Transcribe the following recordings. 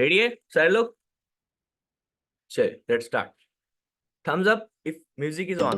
Ready है सारे लोग? चल let's start. Thumbs up if music is on.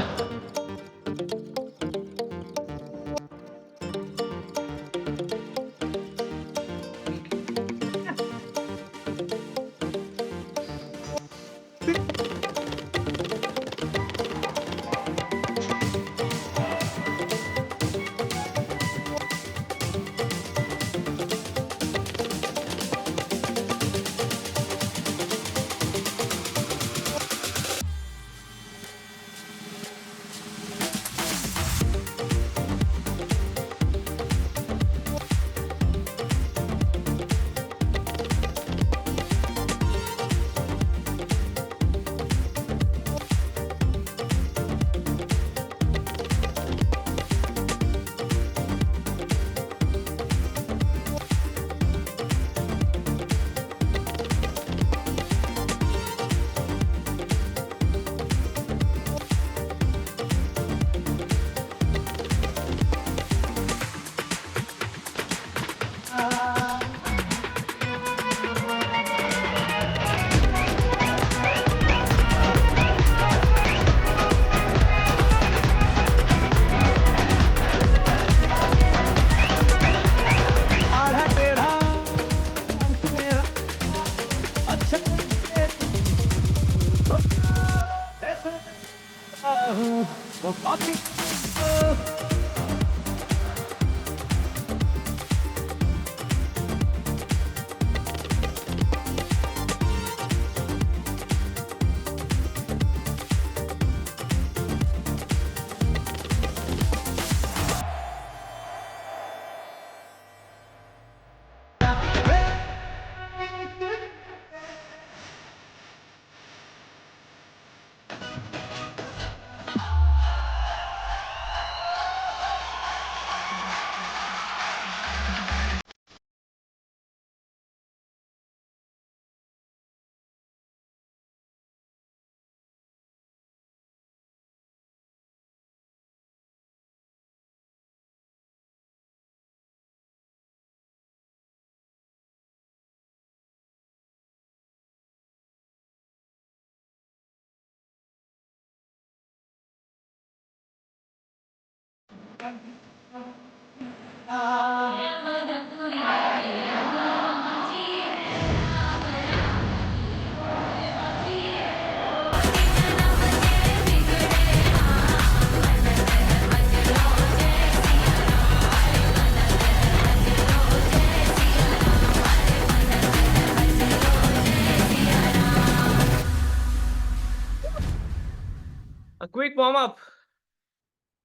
A quick warm up.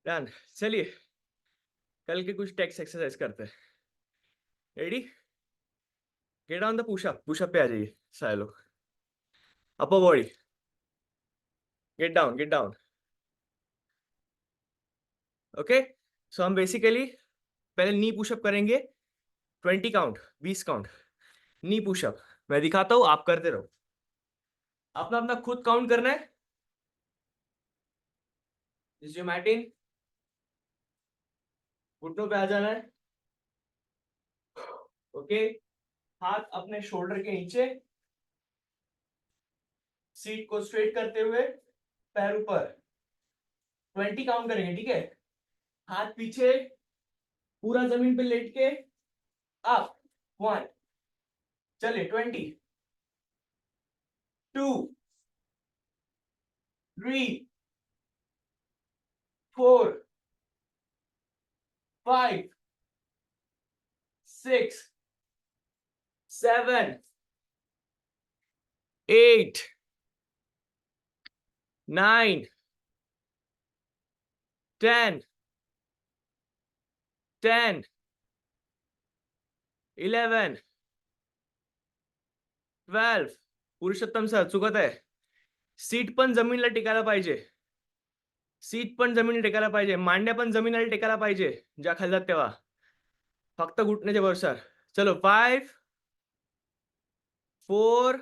Done. चलिए कल के कुछ टेक्स्ट एक्सरसाइज करते हैं. Ready? Get on the pushup. Pushup पे आ जाइए सारे लोग. Upper body. Get down, get down. Okay. So हम बेसिकली पहले नी पुशअप करेंगे. 20 काउंट, 20 काउंट नी पुशअप. मैं दिखाता हूं, आप करते रहो. अपना अपना खुद काउंट करना है. इज योर मैट इन. घुटनों पे आ जाना है. ओके. हाथ अपने शोल्डर के नीचे. सीट को स्ट्रेट करते हुए पैर ऊपर. 20 काउंट करेंगे, ठीक है. हाथ पीछे, पूरा जमीन पे लेट के अप. 1. चलिए 20. 2. 3. 4. 5. 6. 7. 8. 9. 10. 10. 11. 12. पुरुषोत्तम सर चुकत आहे. सीट पण जमिनीला टेकायला पाहिजे. सीट पण जमिनीला टेकायला पाहिजे. मांड्या पण जमिनीला टेकायला पाहिजे ज्या खाल्ल्यात तेव्हा. फक्त घुटण्याच्या वरसर. चलो 5. 4.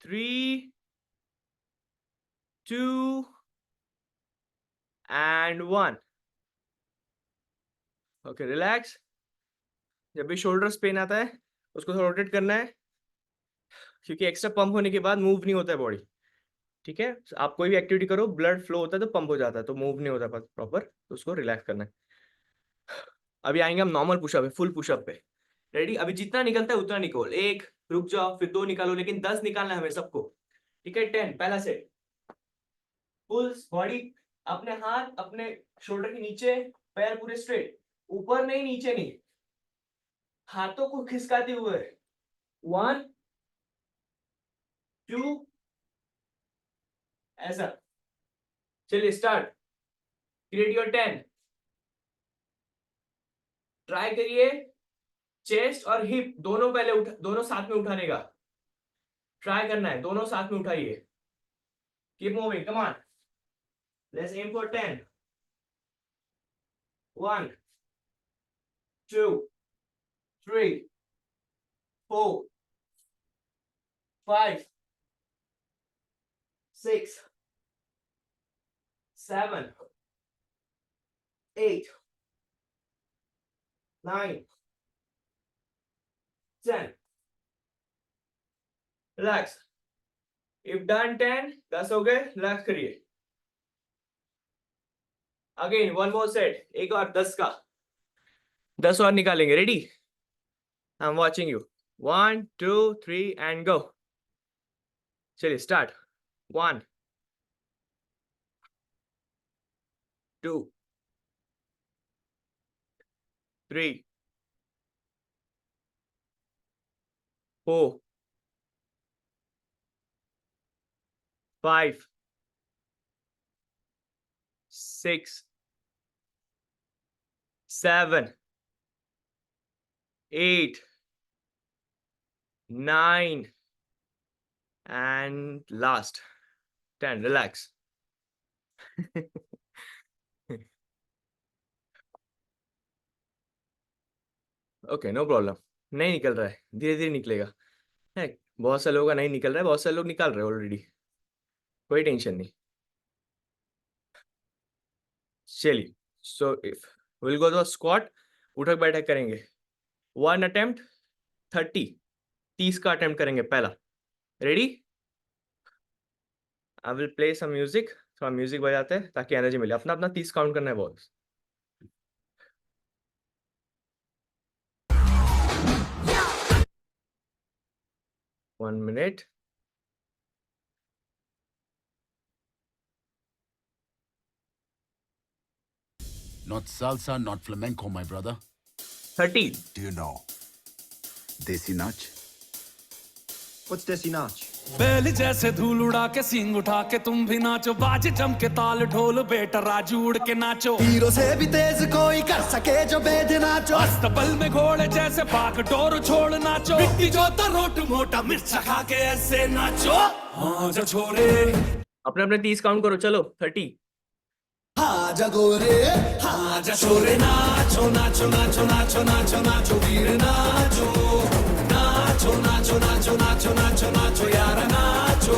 3. 2. and 1. Okay relax. जब भी शोल्डर्स पेन आता है उसको थोड़ा रोटेट करना है, क्योंकि एक्स्ट्रा पंप होने के बाद मूव नहीं होता है बॉडी। ठीक है, आप कोई भी एक्टिविटी करो, ब्लड फ्लो होता है तो पंप हो जाता है, तो मूव नहीं होता प्रॉपर, तो उसको रिलैक्स करना है। अभी आएंगे हम नॉर्मल पुशअप पे, फुल पुशअप पे। रेडी? अभी जितना निकलता है उतना निकाल, 1 रुक जाओ, फिर 2 निकालो, लेकिन 10 निकालना है हमें सबको। ठीक है, 10 पहला सेट। फुल बॉडी, अपने हाथ अपने शोल्डर के नीचे, पैर पूरे स्ट्रेट, ऊपर नहीं नीचे नहीं, हाथों को खिसकाते हुए। 1 2 ऐसा। चलिए स्टार्ट, क्रिएट योर 10। ट्राई करिए चेस्ट और हिप दोनों पहले दोनों साथ में उठाने का ट्राई करना है, दोनों साथ में उठाइए। Keep moving, come on, let's aim for 10। 1 2 3 4 5 6 7 8 9 10। Relax. If done 10, 10 हो गए, रिलैक्स करिए। अगेन वन मोर सेट, एक और 10 का, 10 और निकालेंगे। Ready? I am watching you. 1 2 3 and go. चलिए start. 1 2 3 4 5 6 7 8 9 and last 10. Relax. Okay, no problem. नहीं निकल रहा है, धीरे धीरे निकलेगा। है, बहुत सारे लोगों का नहीं निकल रहा है, बहुत सारे लोग निकाल रहे हैं ऑलरेडी, कोई टेंशन नहीं। चलिए, so if will go to squat, उठक बैठक करेंगे। 1 अटेम्प्ट 30, 30 का अटेम्प्ट करेंगे पहला। Ready? I will play some music, थोड़ा म्यूजिक बजाते हैं ताकि एनर्जी मिले। अपना अपना 30 काउंट करना है boss. One minute. Not salsa, not flamenco, my brother. 30 Do you know Desi Nach? What's Desi Nach? बैल जैसे धूल उड़ा के सींग उठा के तुम भी नाचो, बाज जम के ताल ढोल बेटा राजू उड़ के नाचो। हीरो से भी तेज कोई कर सके जो बेद नाचो। अस्तबल में घोड़े जैसे भाग डोर छोड़ नाचो। मिट्टी जो रोट मोटा मिर्चा खा के ऐसे नाचो। हाँ जो छोरे, अपने अपने 30 काउंट करो। चलो 30। हाँ जगोरे, हाँ जो छोरे नाचो नाचो नाचो नाचो नाचो नाचो वीर नाचो नाचो नाचो नाचो नाचो नाचो नाचो यार नाचो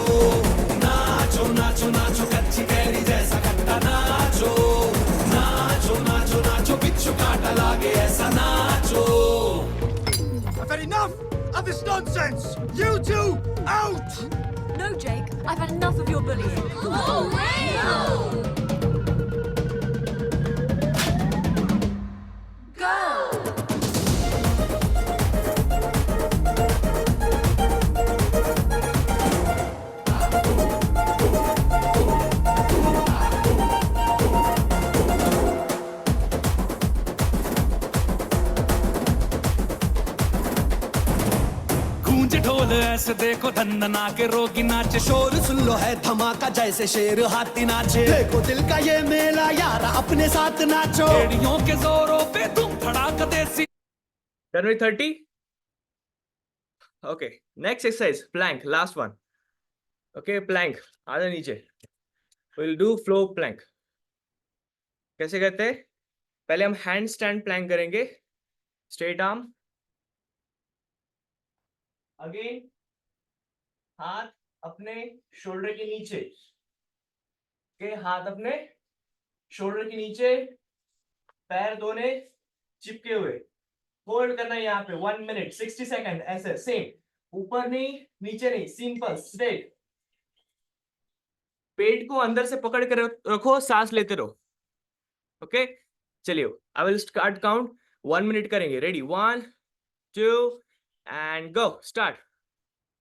नाचो नाचो नाचो कच्ची कैरी जैसा खट्टा नाचो नाचो नाचो नाचो बिच्छू काटा लागे ऐसा नाचो। I've had enough of this nonsense. You two out. No, Jake, I've had enough of your bullying. गूंज ढोल ऐसे देखो धंधना के रोगी नाचे। शोर सुन लो है धमाका जैसे शेर हाथी नाचे। देखो दिल का ये मेला यार अपने साथ नाचो। एड़ियों के जोरों पे तुम धड़ाक देसी। Done with 30? Okay, next exercise, plank, last one. Okay, plank, आधा नीचे। We'll do flow plank. कैसे करते हैं? पहले हम हैंड स्टैंड प्लैंक करेंगे, स्ट्रेट आर्म। अगेन हाथ अपने शोल्डर के नीचे, के हाथ अपने शोल्डर के नीचे, पैर दोनों चिपके हुए। होल्ड करना है यहाँ पे 1 मिनट 60 सेकंड ऐसे सेम, ऊपर नहीं नीचे नहीं, सिंपल स्ट्रेट। पेट को अंदर से पकड़ कर रखो, सांस लेते रहो। ओके चलिए, I will start count, 1 minute करेंगे। Ready 1 2 and go, start.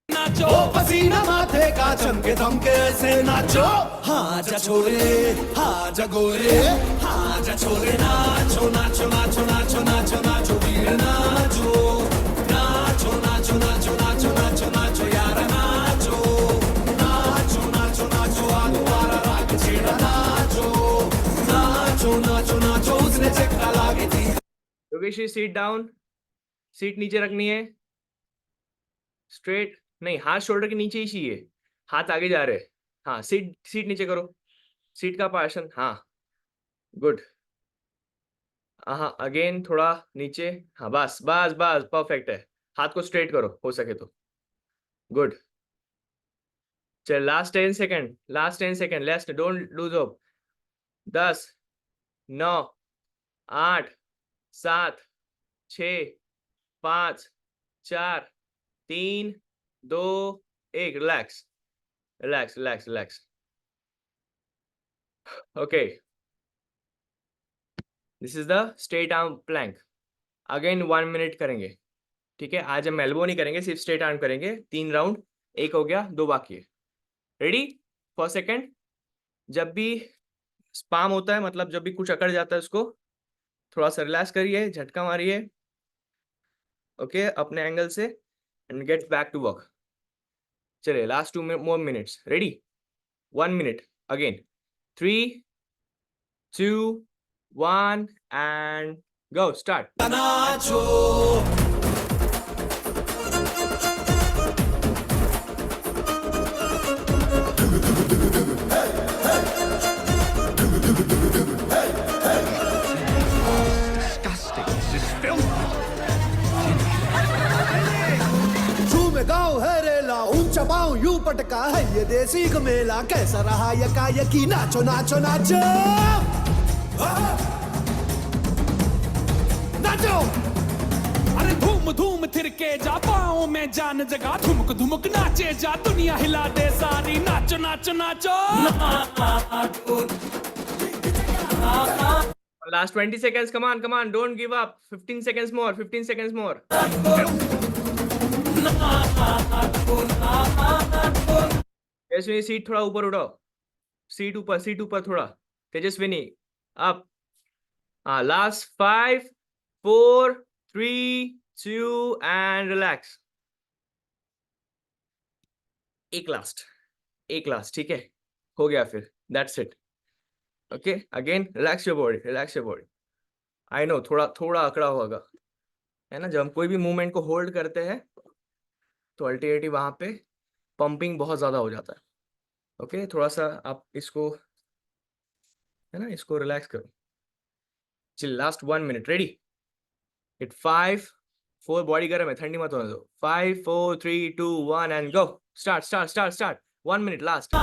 नाचो पसीना माथे का चमके दमके ऐसे नाचो, हाँ जा छोरे हाँ जा गोरे, हाँ जा छोरे नाचो नाचो नाचो नाचो नाचो नाचो वीर नाचो, नाचो नाचो नाचो नाचो नाचो नाचो यार नाचो, नाचो नाचो नाचो आगो वारा राग छेड़ा नाचो, नाचो नाचो नाचो उसने चक्का लागे थी। योगेश सीट डाउन, सीट नीचे रखनी है, स्ट्रेट नहीं, हाथ शोल्डर के नीचे ही चाहिए, हाथ आगे जा रहे हैं। हाँ सीट सीट नीचे करो, सीट का पोजीशन, हाँ गुड। हाँ अगेन थोड़ा नीचे, हाँ बस बस बस परफेक्ट है। हाथ को स्ट्रेट करो हो सके तो, गुड। चल last 10 second, last 10 second, let's don't lose hope. 10 9 8 7 6 5 4 3 2 1, relax relax relax relax. Okay this is the straight arm plank. Again 1 minute करेंगे, ठीक है। आज हम एल्बो नहीं करेंगे, सिर्फ स्ट्रेट आर्म करेंगे। 3 राउंड, 1 हो गया, 2 बाकी है। Ready for second. जब भी स्पाम होता है, मतलब जब भी कुछ अकड़ जाता है, उसको थोड़ा सा रिलैक्स करिए, झटका मारिए, ओके अपने एंगल से, and get back to work. चलिए last 2 more minutes। Ready 1 minute again, 3 2 1 and go, start. नाचो झूमे गाँव है रेला, ऊंचा पाँव यूं पटका है ये देसी मेला, कैसा रहा यकायकी, नाचो नाचो नाचो नाचो। अरे धूम धूम थिरके जा, पाँव में जान जगा, धुमक धुमक नाचे जा, दुनिया हिला दे सारी, नाचो नाचो नाचो। Last 20 seconds, come on, come on, don't give up. 15 seconds more, 15 seconds more. Tejaswini seat थोड़ा ऊपर उठाओ, सीट ऊपर थोड़ा, तेजस्विनी अप। हाँ लास्ट 5 4 3 2 एंड रिलैक्स। एक लास्ट, ठीक है, हो गया फिर, that's it. Okay again relax your body, relax your body. I know थोड़ा अकड़ा होगा, है ना। जब हम कोई भी मूवमेंट को होल्ड करते हैं तो अल्टीमेटली वहां पे पंपिंग बहुत ज्यादा हो जाता है। ओके थोड़ा सा आप इसको, है ना, इसको रिलैक्स करो। चल last 1 minute, ready it 5 4, body गर्म है, ठंडी मत होने दो। 5 4 3 2 1 and go, start 1 minute last.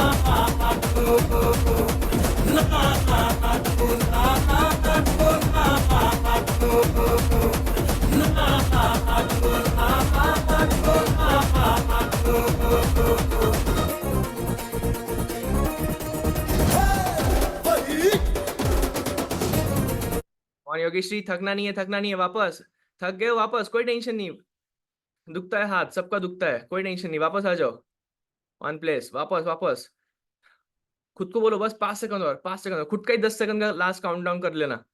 और योगेश्री थकना नहीं है, वापस थक गए हो, वापस कोई टेंशन नहीं, दुखता है हाथ, सबका दुखता है, कोई टेंशन नहीं, वापस आ जाओ ऑन प्लेस, वापस। खुद को बोलो बस 5 सेकंड और, 5 सेकंड और, खुद का ही 10 सेकंड का लास्ट काउंट डाउन कर लेना।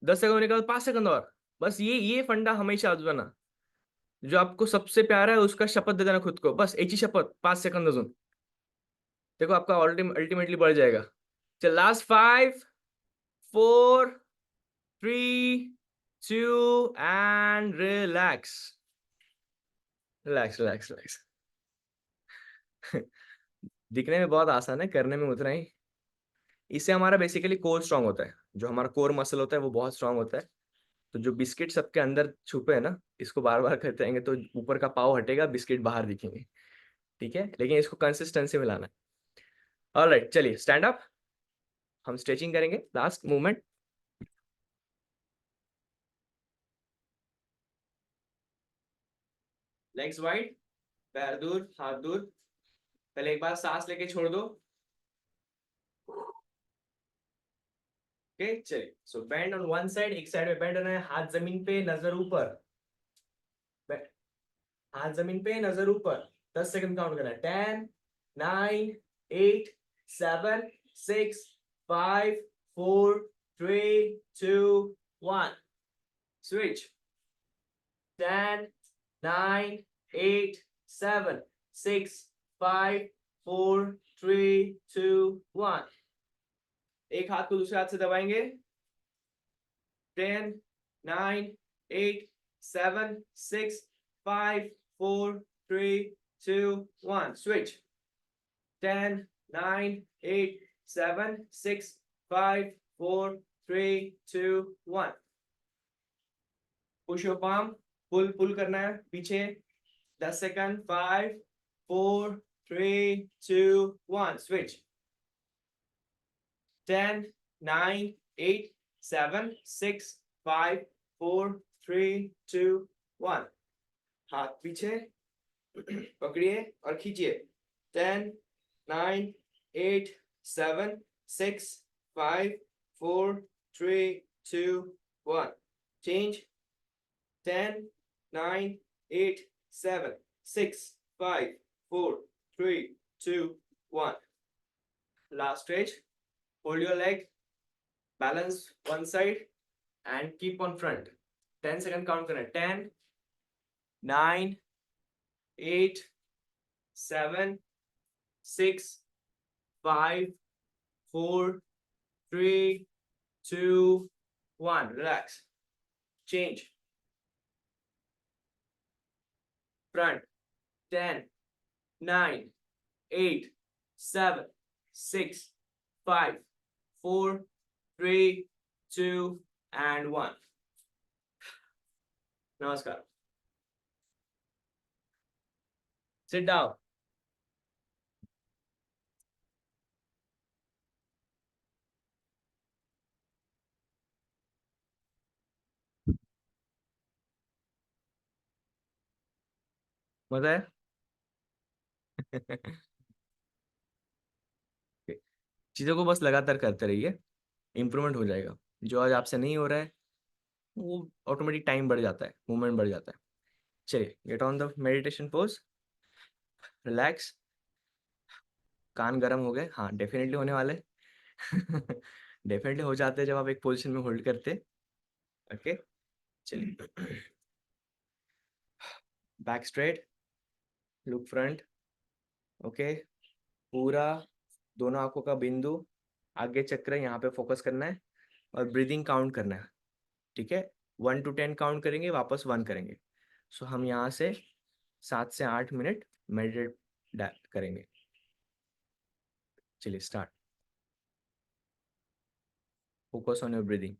10 सेकंड होने के बाद 5 सेकंड और, बस ये फंडा हमेशा आजमाना। जो आपको सबसे प्यारा है उसका शपथ दे देना खुद को, बस एक ही शपथ, 5 सेकंड अजून, देखो आपका अल्टीमेटली बढ़ जाएगा। चल लास्ट 5 4 3 2 एंड रिलैक्स। दिखने में बहुत आसान है, करने में उतना ही। इससे हमारा बेसिकली कोर स्ट्रांग होता है, जो हमारा कोर मसल होता है वो बहुत स्ट्रांग होता है। तो जो बिस्किट सबके अंदर छुपे हैं ना, इसको बार बार करते रहेंगे तो ऊपर का पाव हटेगा, बिस्किट बाहर दिखेंगे, ठीक है। लेकिन इसको कंसिस्टेंसी में लाना है। ऑलराइट चलिए स्टैंड अप, हम स्ट्रेचिंग करेंगे, लास्ट मूवमेंट। लेग्स वाइड, पैर दूर, हाथ दूर. पहले एक बार सांस लेके छोड़ दो. ओके चलिए. सो बेंड ऑन वन साइड, एक साइड में बेंड होना है. हाथ जमीन पे, नजर ऊपर. हाथ जमीन पे, नजर ऊपर. 10 सेकंड काउंट करना है. 10, 9, 8, 7, 6, 5, 4, 3, 2, 1. Switch. 10, 9, 8, 7, 6, 5, 4, 3, 2, 1. एक हाथ को दूसरे हाथ से दबाएंगे. 10, 9, 8, 7, 6, 5, 4, 3, 2, 1. Switch. 10, 9, 8, 7, 6, 5, 4, 3, 2, 1. Push your palm. पुल करना है पीछे. 10 सेकंड. 5, 4, 3, 2, 1. Switch. 10, 9, 8, 7, 6, 5, 4, 3, 2, 1. हाथ पीछे पकड़िए और खींचिए. 10, 9, 8, 7, 6, 5, 4, 3, 2, 1. Change. 10, 9, 8, 7, 6, 5, 4, 3, 2, 1. Last stretch. Hold your leg. Balance one side and keep on front. 10 second count करना है. 10, 9, 8, 7, 6, 5, 4, 3, 2, 1. Relax. Change. Front. 10, 9, 8, 7, 6, 5, 4, 3, 2, and 1. Namaskar. Sit down. मजा है. चीजों को बस लगातार करते रहिए. इम्प्रूवमेंट हो जाएगा. जो आज आपसे नहीं हो रहा है वो ऑटोमेटिक टाइम बढ़ जाता है, मूवमेंट बढ़ जाता है. चलिए, get on the meditation pose. Relax. कान गर्म हो गए? हाँ, डेफिनेटली होने वाले. डेफिनेटली हो जाते हैं जब आप एक पोजीशन में होल्ड करते. ओके चलिए. Back straight, look front. Okay, पूरा दोनों आंखों का बिंदु आगे चक्र यहाँ पे फोकस करना है और ब्रीदिंग काउंट करना है. ठीक है, 1 to 10 काउंट करेंगे, वापस 1 करेंगे. सो हम यहाँ से 7 से 8 मिनट मेडिटेट करेंगे. चलिए start. Focus on your breathing.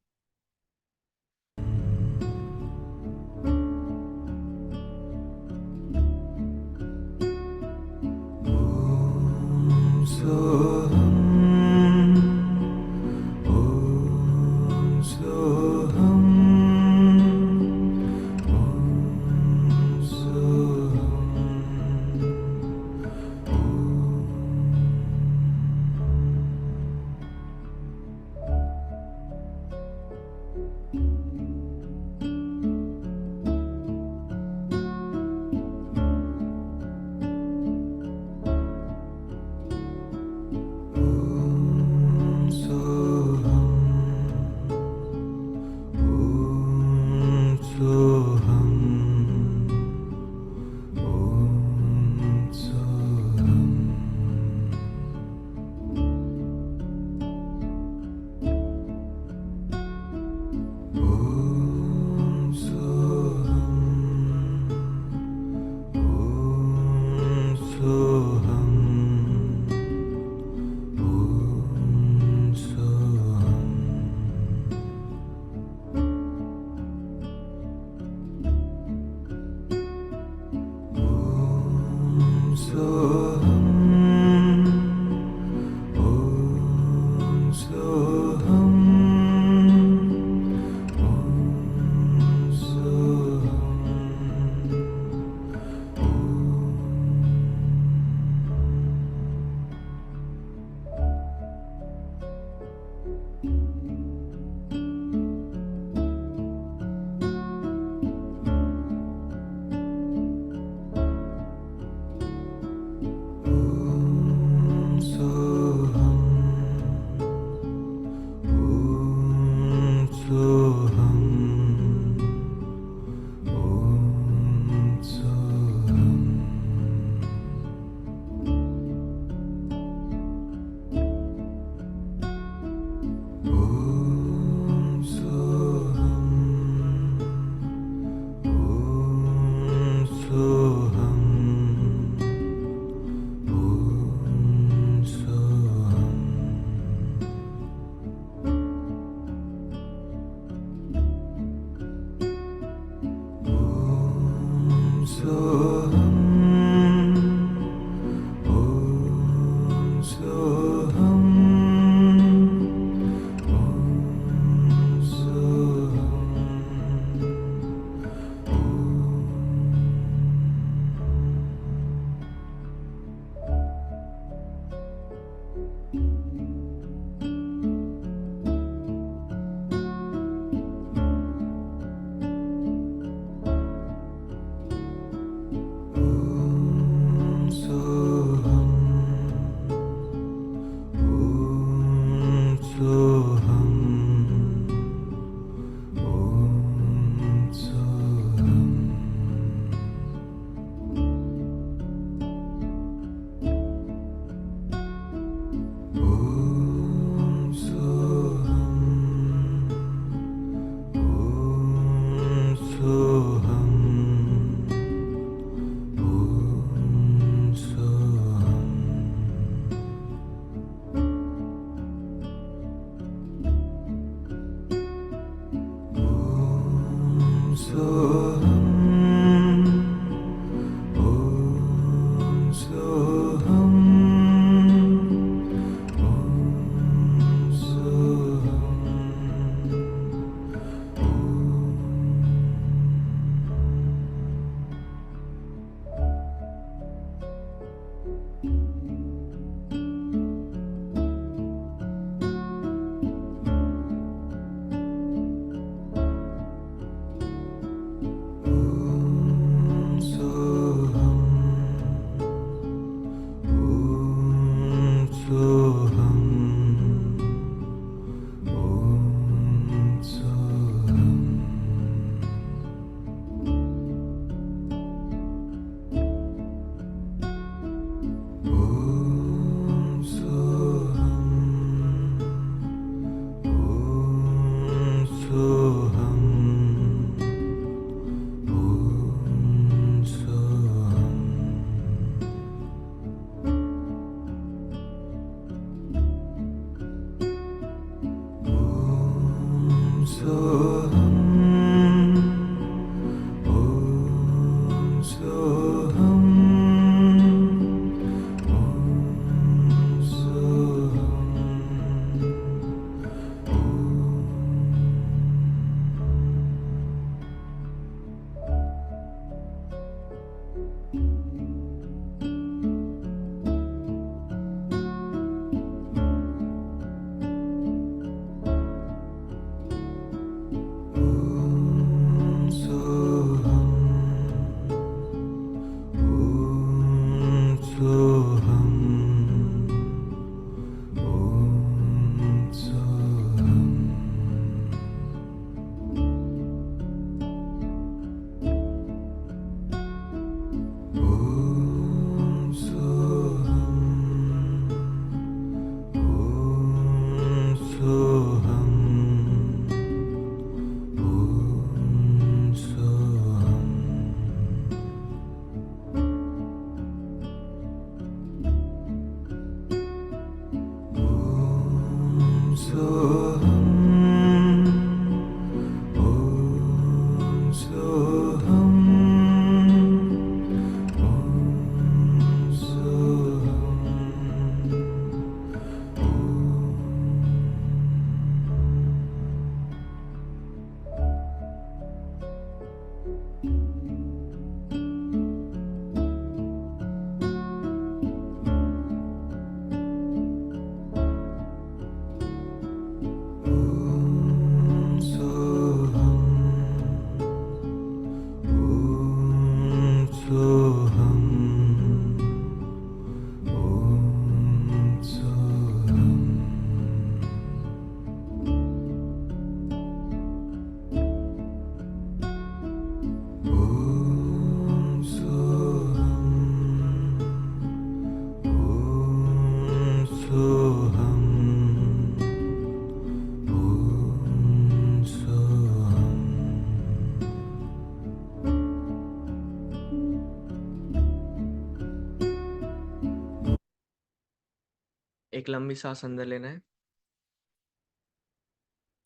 एक लंबी सांस अंदर लेना है,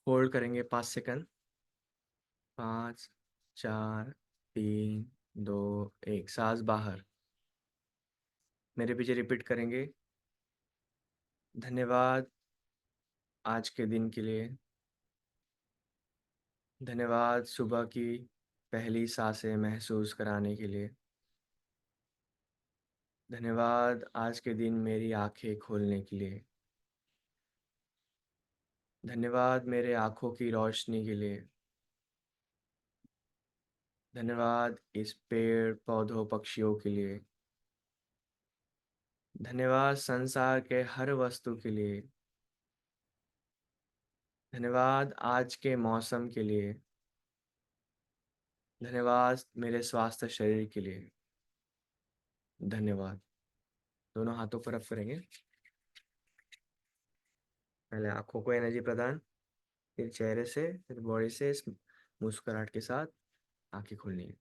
होल्ड करेंगे 5 सेकंड। 5, 4, 3, 2, 1, सांस बाहर। मेरे पीछे रिपीट करेंगे। धन्यवाद आज के दिन के लिए। धन्यवाद सुबह की पहली सांसें महसूस कराने के लिए। धन्यवाद आज के दिन मेरी आंखें खोलने के लिए। धन्यवाद मेरे आँखों की रोशनी के लिए। धन्यवाद इस पेड़ पौधों पक्षियों के लिए। धन्यवाद संसार के हर वस्तु के लिए। धन्यवाद आज के मौसम के लिए। धन्यवाद मेरे स्वास्थ्य शरीर के लिए। धन्यवाद। दोनों हाथों पर रब करेंगे। पहले आंखों को एनर्जी प्रदान, फिर चेहरे से, फिर बॉडी से इस मुस्कुराहट के साथ आंखें खोलनी है।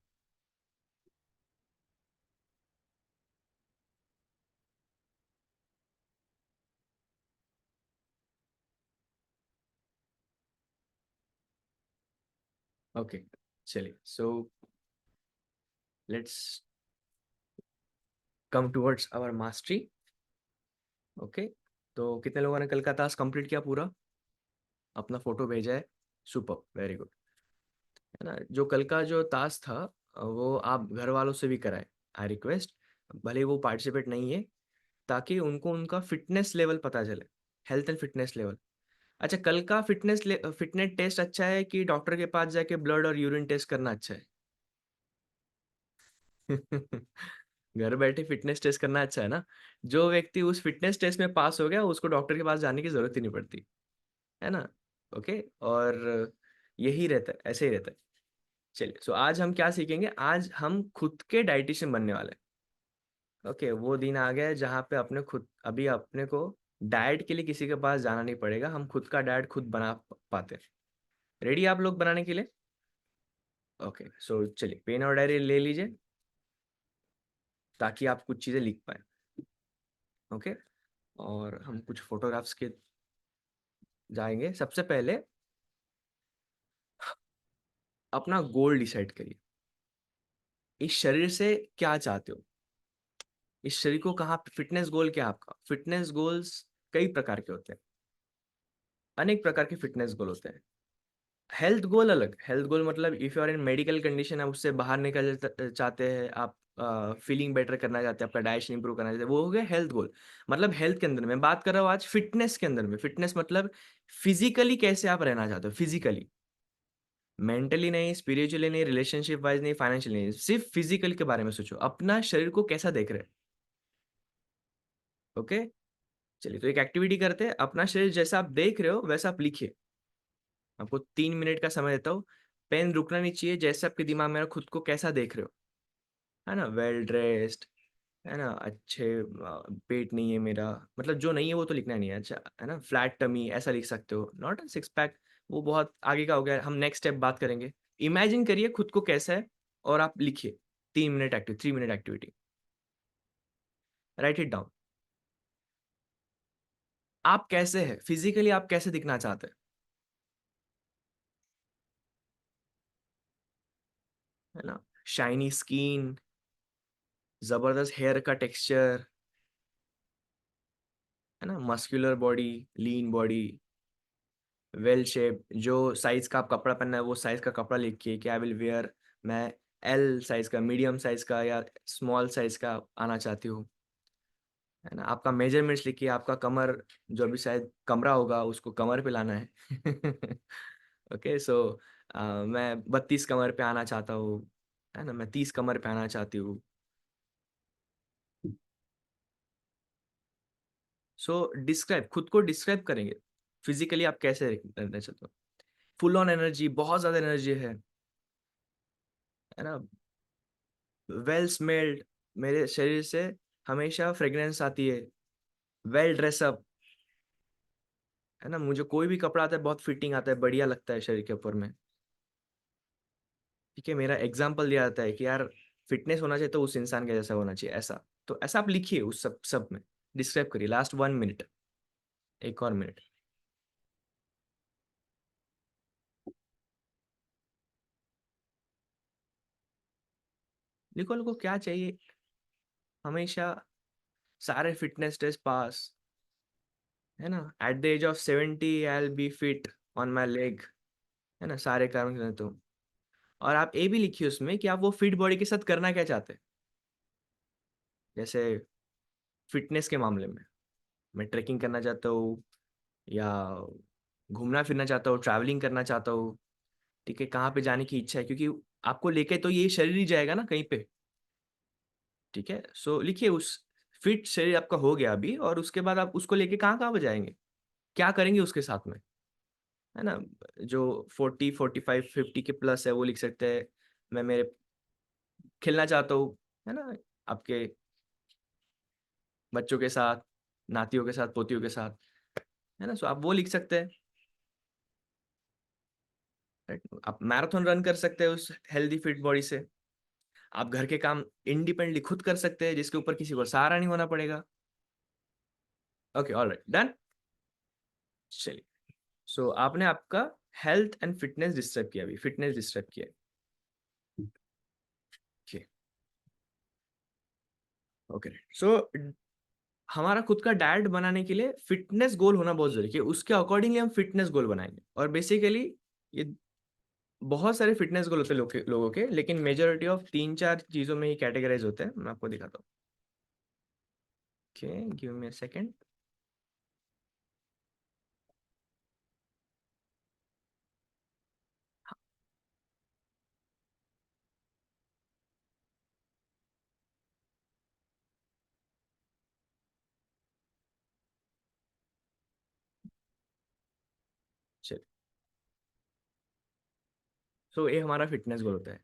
ओके, चलिए, so let's come towards our mastery. Okay, तो कितने लोगों ने कल का टास्क कंप्लीट किया पूरा? अपना फोटो भेजा है? Super, very good. है ना, जो कल का जो टास्क था वो आप घर वालों से भी कराएं। आई रिक्वेस्ट, भले वो पार्टिसिपेट नहीं है, ताकि उनको उनका फिटनेस लेवल पता चले, हेल्थ एंड फिटनेस लेवल। अच्छा, कल का फिटनेस टेस्ट अच्छा है कि डॉक्टर के पास जाके ब्लड और यूरिन टेस्ट करना अच्छा है? घर बैठे फिटनेस टेस्ट करना अच्छा है ना। जो व्यक्ति उस फिटनेस टेस्ट में पास हो गया उसको डॉक्टर के पास जाने की जरूरत ही नहीं पड़ती, है ना। ओके, और यही रहता है, ऐसे ही रहता है। चलिए, सो आज हम क्या सीखेंगे? आज हम खुद के डाइटिशियन बनने वाले हैं। ओके, वो दिन आ गया है जहाँ पे अपने खुद, अभी अपने को डाइट के लिए किसी के पास जाना नहीं पड़ेगा, हम खुद का डाइट खुद बना पाते हैं। रेडी आप लोग बनाने के लिए? ओके, सो चलिए पेन और डायरी ले लीजिए ताकि आप कुछ चीज़ें लिख पाए। ओके, और हम कुछ फोटोग्राफ्स के जाएंगे। सबसे पहले अपना गोल डिसाइड करिए। इस शरीर से क्या चाहते हो? इस शरीर को कहाँ, फिटनेस गोल क्या है आपका? फिटनेस गोल्स कई प्रकार के होते हैं, अनेक प्रकार के फिटनेस गोल होते हैं। हेल्थ गोल अलग, हेल्थ गोल मतलब if you are in medical condition, आप उससे बाहर निकल चाहते हैं, आप फीलिंग बेटर करना चाहते हैं, आपका डाइजेशन इंप्रूव करना चाहते हैं, वो हो गया हेल्थ गोल। मतलब हेल्थ के अंदर मैं बात कर रहा हूँ आज फिटनेस के अंदर में। फिटनेस मतलब फिजिकली कैसे आप रहना चाहते हो, फिजिकली, मेंटली नहीं, स्पिरिचुअली नहीं, रिलेशनशिप वाइज नहीं, फाइनेंशियली नहीं, सिर्फ फिजिकल के बारे में सोचो। अपना शरीर को कैसा देख रहे हैं? ओके, चलिए तो एक एक्टिविटी करते हैं, अपना शरीर जैसा आप देख रहे हो वैसा आप लिखिए। आपको 3 मिनट का समय देता हूँ, पेन रुकना नहीं चाहिए, जैसे आपके दिमाग में खुद को कैसा देख रहे हो, है ना, वेल ड्रेस्ड, है ना, अच्छे पेट नहीं है मेरा, मतलब जो नहीं है वो तो लिखना नहीं है, अच्छा है ना, फ्लैट टमी ऐसा लिख सकते हो, नॉट अ सिक्स पैक, वो बहुत आगे का हो गया, हम नेक्स्ट स्टेप बात करेंगे। इमेजिन करिए खुद को कैसा है और आप लिखिए। 3 minute active 3 minute activity, right it down. आप कैसे हैं फिजिकली, आप कैसे दिखना चाहते हैं, है ना, शाइनी स्किन, जबरदस्त हेयर का टेक्सचर, है ना, muscular body, lean body, well shape, जो साइज का आप कपड़ा पहनना है वो साइज का कपड़ा लिखिए कि आई विल वेयर, मैं एल साइज का, मीडियम साइज का या स्मॉल साइज का आना चाहती हूँ, है ना। आपका मेजरमेंट्स लिखिए, आपका कमर, जो भी शायद कमरा होगा उसको कमर पे लाना है। ओके, सो मैं 32 कमर पे आना चाहता हूँ, है ना, मैं 30 कमर पे आना चाहती हूँ। सो डिस्क्राइब, खुद को डिस्क्राइब करेंगे फिजिकली आप कैसे रहना चाहते हो। फुल ऑन एनर्जी, बहुत ज्यादा एनर्जी है ना, वेल स्मेल्ड, मेरे शरीर से हमेशा फ्रेग्रेंस आती है, वेल ड्रेसअप, है ना, मुझे कोई भी कपड़ा आता है बहुत फिटिंग आता है, बढ़िया लगता है शरीर के ऊपर में। ठीक है, मेरा एग्जाम्पल दिया जाता है कि यार फिटनेस होना चाहिए तो उस इंसान के जैसा होना चाहिए, ऐसा तो ऐसा आप लिखिए, उस सब में डिस्क्राइब करिए। लास्ट 1 मिनट, एक और मिनट। लिखो लिखो क्या चाहिए, हमेशा सारे फिटनेस टेस्ट पास, है ना, at the age of 70 I will be fit on my leg, है ना, सारे काम करें तो। और आप ये भी लिखिए उसमें कि आप वो फिट बॉडी के साथ करना क्या चाहते हैं, जैसे फिटनेस के मामले में मैं ट्रैकिंग करना चाहता हूँ, या घूमना फिरना चाहता हूँ, ट्रैवलिंग करना चाहता हूँ, ठीक है, कहाँ पे जाने की इच्छा है, क्योंकि आपको लेके तो ये शरीर ही जाएगा ना कहीं पे। ठीक है, सो लिखिए उस फिट शरीर आपका हो गया अभी, और उसके बाद आप उसको लेके कहाँ कहाँ पे जाएंगे, क्या करेंगे उसके साथ में, है ना। जो 40 45 50 के प्लस है वो लिख सकते हैं, मैं मेरे खेलना चाहता हूँ, है ना, आपके बच्चों के साथ, नातियों के साथ, पोतियों के साथ, है ना, सो आप वो लिख सकते हैं। राइट, आप मैराथन रन कर सकते हैं उस हेल्दी फिट बॉडी से। आप घर के काम इंडिपेंडेंटली खुद कर सकते हैं, जिसके ऊपर किसी को सहारा नहीं होना पड़ेगा। Okay, alright, done. चलिए, सो आपने आपका हेल्थ एंड फिटनेस डिस्क्राइब किया, अभी फिटनेस डिस्क्राइब किया। ओके, सो हमारा खुद का डाइट बनाने के लिए फिटनेस गोल होना बहुत जरूरी है, उसके अकॉर्डिंगली हम फिटनेस गोल बनाएंगे। और बेसिकली ये बहुत सारे फिटनेस गोल होते हैं लोगों के, लेकिन मेजोरिटी ऑफ 3 4 चीजों में ही कैटेगराइज होते हैं, मैं आपको दिखाता हूँ। Okay, give me a second. चलिए, सो ये हमारा फिटनेस गोल होता है।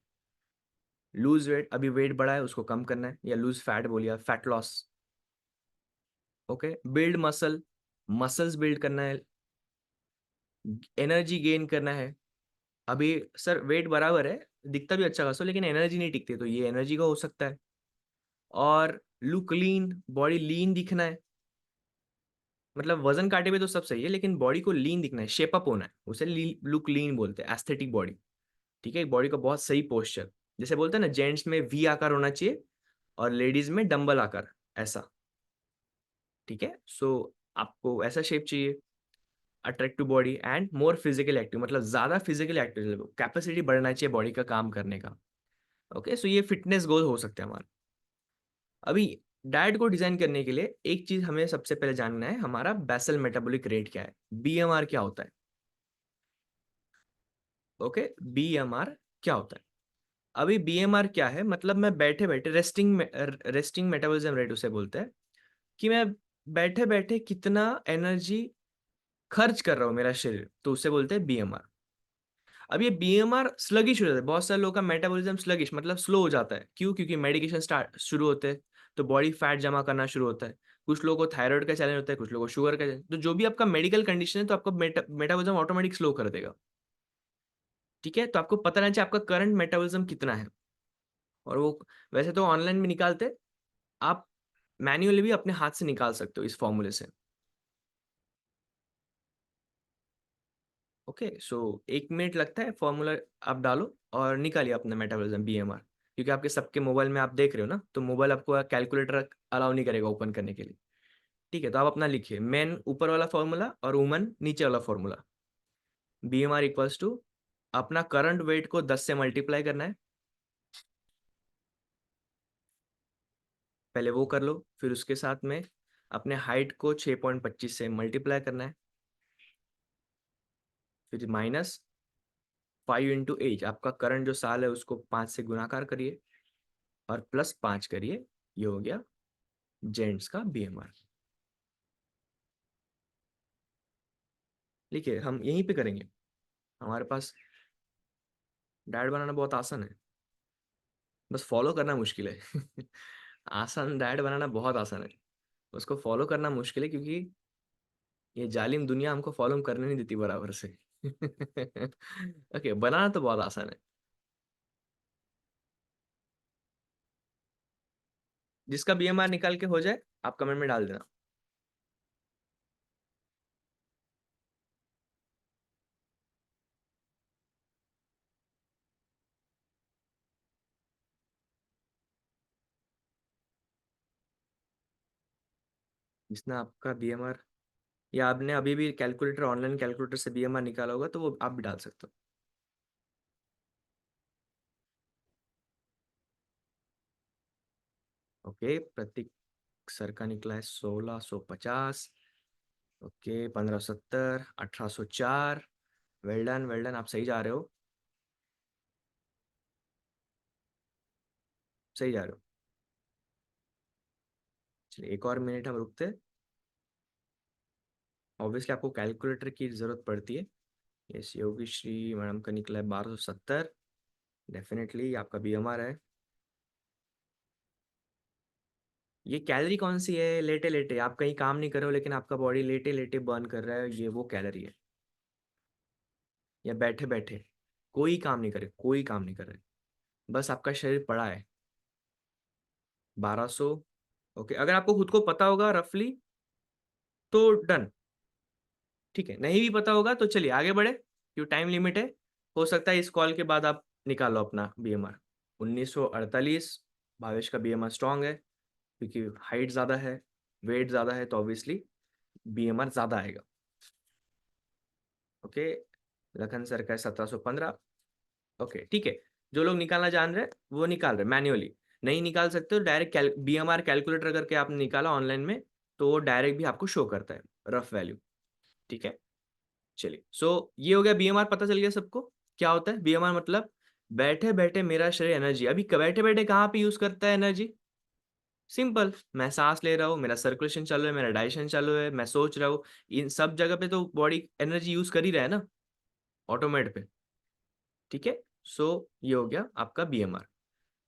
लूज वेट, अभी वेट बढ़ा है उसको कम करना है, या लूज फैट बोलिए, fat loss. Okay, build muscle, muscles build करना है, एनर्जी गेन करना है। अभी सर वेट बराबर है, दिखता भी अच्छा खासा, लेकिन एनर्जी नहीं टिकती, तो ये एनर्जी का हो सकता है। और लुक लीन, बॉडी लीन दिखना है, मतलब वजन काटे पे तो सब सही है, लेकिन बॉडी को लीन दिखना है, शेप अप होना है, उसे लुक लीन बोलते हैं, एस्थेटिक बॉडी। ठीक है, बॉडी का बहुत सही पोस्चर, जैसे बोलते हैं ना, जेंट्स में वी आकार होना चाहिए और लेडीज में डंबल आकार, ऐसा। ठीक है, सो आपको ऐसा शेप चाहिए, attractive body and more physical active, मतलब ज्यादा फिजिकल एक्टिव, कैपेसिटी बढ़ना चाहिए बॉडी का काम करने का। ओके, सो ये फिटनेस गोल हो सकते हैं हमारे। अभी डाइट को डिजाइन करने के लिए एक चीज हमें सबसे पहले जानना है, हमारा बेसल मेटाबॉलिक रेट क्या है, बीएमआर क्या होता है। ओके, बीएमआर क्या होता है। अभी बीएमआर क्या है, मतलब मैं बैठे बैठे रेस्टिंग मेटाबॉलिज्म रेट उसे बोलते हैं, कि मैं बैठे बैठे कितना एनर्जी खर्च कर रहा हूँ मेरा शरीर, तो उसे बोलते हैं बीएमआर। अब ये बीएमआर स्लगिश हो जाता है, बहुत सारे लोगों का मेटाबॉलिज्म स्लगिश मतलब स्लो हो जाता है। क्यों? क्योंकि मेडिकेशन स्टार्ट शुरू होते हैं तो बॉडी फैट जमा करना शुरू होता है। कुछ लोगों को थायराइड का चैलेंज होता है, कुछ लोगों को शुगर का challenge। तो जो भी आपका मेडिकल कंडीशन है तो आपका मेटाबॉलिज्म ऑटोमेटिक स्लो कर देगा। ठीक है, तो आपको पता रहना चाहिए आपका करंट मेटाबॉलिज्म कितना है। और वो वैसे तो ऑनलाइन में निकालते, आप मैन्युअली भी अपने हाथ से निकाल सकते हो इस फॉर्मूले से। ओके, सो 1 मिनट लगता है, फॉर्मूला आप डालो और निकालिए अपना मेटाबॉलिज्म बीएमआर। क्योंकि आपके सबके मोबाइल में आप देख रहे हो ना, तो मोबाइल आपको कैलकुलेटर अलाउ नहीं करेगा ओपन करने के लिए। ठीक है, तो आप अपना लिखिए, मैन ऊपर वाला फॉर्मूला और वुमन नीचे वाला फॉर्मूला। बीएमआर इक्वल्स टू अपना करंट वेट को 10 से मल्टीप्लाई करना है, पहले वो कर लो। फिर उसके साथ में अपने हाइट को 6.25 से मल्टीप्लाई करना है, फिर माइनस 5 इंटू एज, आपका करंट जो साल है उसको 5 से गुणाकार करिए और प्लस 5 करिए। ये हो गया जेंट्स का बीएमआर। देखिए हम यहीं पे करेंगे, हमारे पास डाइट बनाना बहुत आसान है, बस फॉलो करना मुश्किल है। आसान, डाइट बनाना बहुत आसान है, उसको फॉलो करना मुश्किल है क्योंकि ये जालिम दुनिया हमको फॉलो करने नहीं देती बराबर से। ओके, बनाना तो बहुत आसान है। जिसका बीएमआर निकाल के हो जाए आप कमेंट में डाल देना। जिसने आपका बीएमआर, या आपने अभी भी कैलकुलेटर, ऑनलाइन कैलकुलेटर से बीएमआर निकाला होगा तो वो आप भी डाल सकते हो। ओके, प्रतीक सर का निकला है 1650। Okay, 1570, 1804। Well done, well done, आप सही जा रहे हो, सही जा रहे हो। चलिए 1 और मिनट हम रुकते हैं। ऑब्वियसली आपको कैलकुलेटर की जरूरत पड़ती है। यस, योगी श्री मैडम का निकला है 1270। डेफिनेटली आपका बीएमआर है। ये कैलोरी कौन सी है? लेटे लेटे आप कहीं काम नहीं कर रहे हो लेकिन आपका बॉडी लेटे लेटे बर्न कर रहा है, ये वो कैलोरी है। या बैठे बैठे कोई काम नहीं करे, कोई काम नहीं कर रहे, बस आपका शरीर पड़ा है। 1200। ओके, अगर आपको खुद को पता होगा रफली तो डन। ठीक है, नहीं भी पता होगा तो चलिए आगे बढ़े, क्यों टाइम लिमिट है। हो सकता है इस कॉल के बाद आप निकालो अपना बीएमआर। 1948। भावेश का बीएमआर स्ट्रांग है क्योंकि हाइट ज़्यादा है, वेट ज़्यादा है, तो ऑब्वियसली बीएमआर ज़्यादा आएगा। ओके, लखन सर का 1715। ओके ठीक है, जो लोग निकालना जान रहे हैं वो निकाल रहे मैन्युअली। नहीं निकाल सकते तो डायरेक्ट बीएमआर कैलकुलेटर करके आपने निकाला ऑनलाइन में, तो वो डायरेक्ट भी आपको शो करता है रफ वैल्यू। ठीक है, चलिए ये हो गया बीएमआर, पता चल गया सबको क्या होता है बीएमआर। मतलब बैठे बैठे मेरा शरीर एनर्जी, अभी बैठे बैठे कहाँ पे यूज करता है एनर्जी? सिंपल, मैं सांस ले रहा हूँ, मेरा सर्कुलेशन चालू है, मेरा डाइजेशन चालू है, मैं सोच रहा हूँ, इन सब जगह पे तो बॉडी एनर्जी यूज कर ही रहा है ना, ऑटोमेट पे। ठीक है, ये हो गया आपका बीएमआर।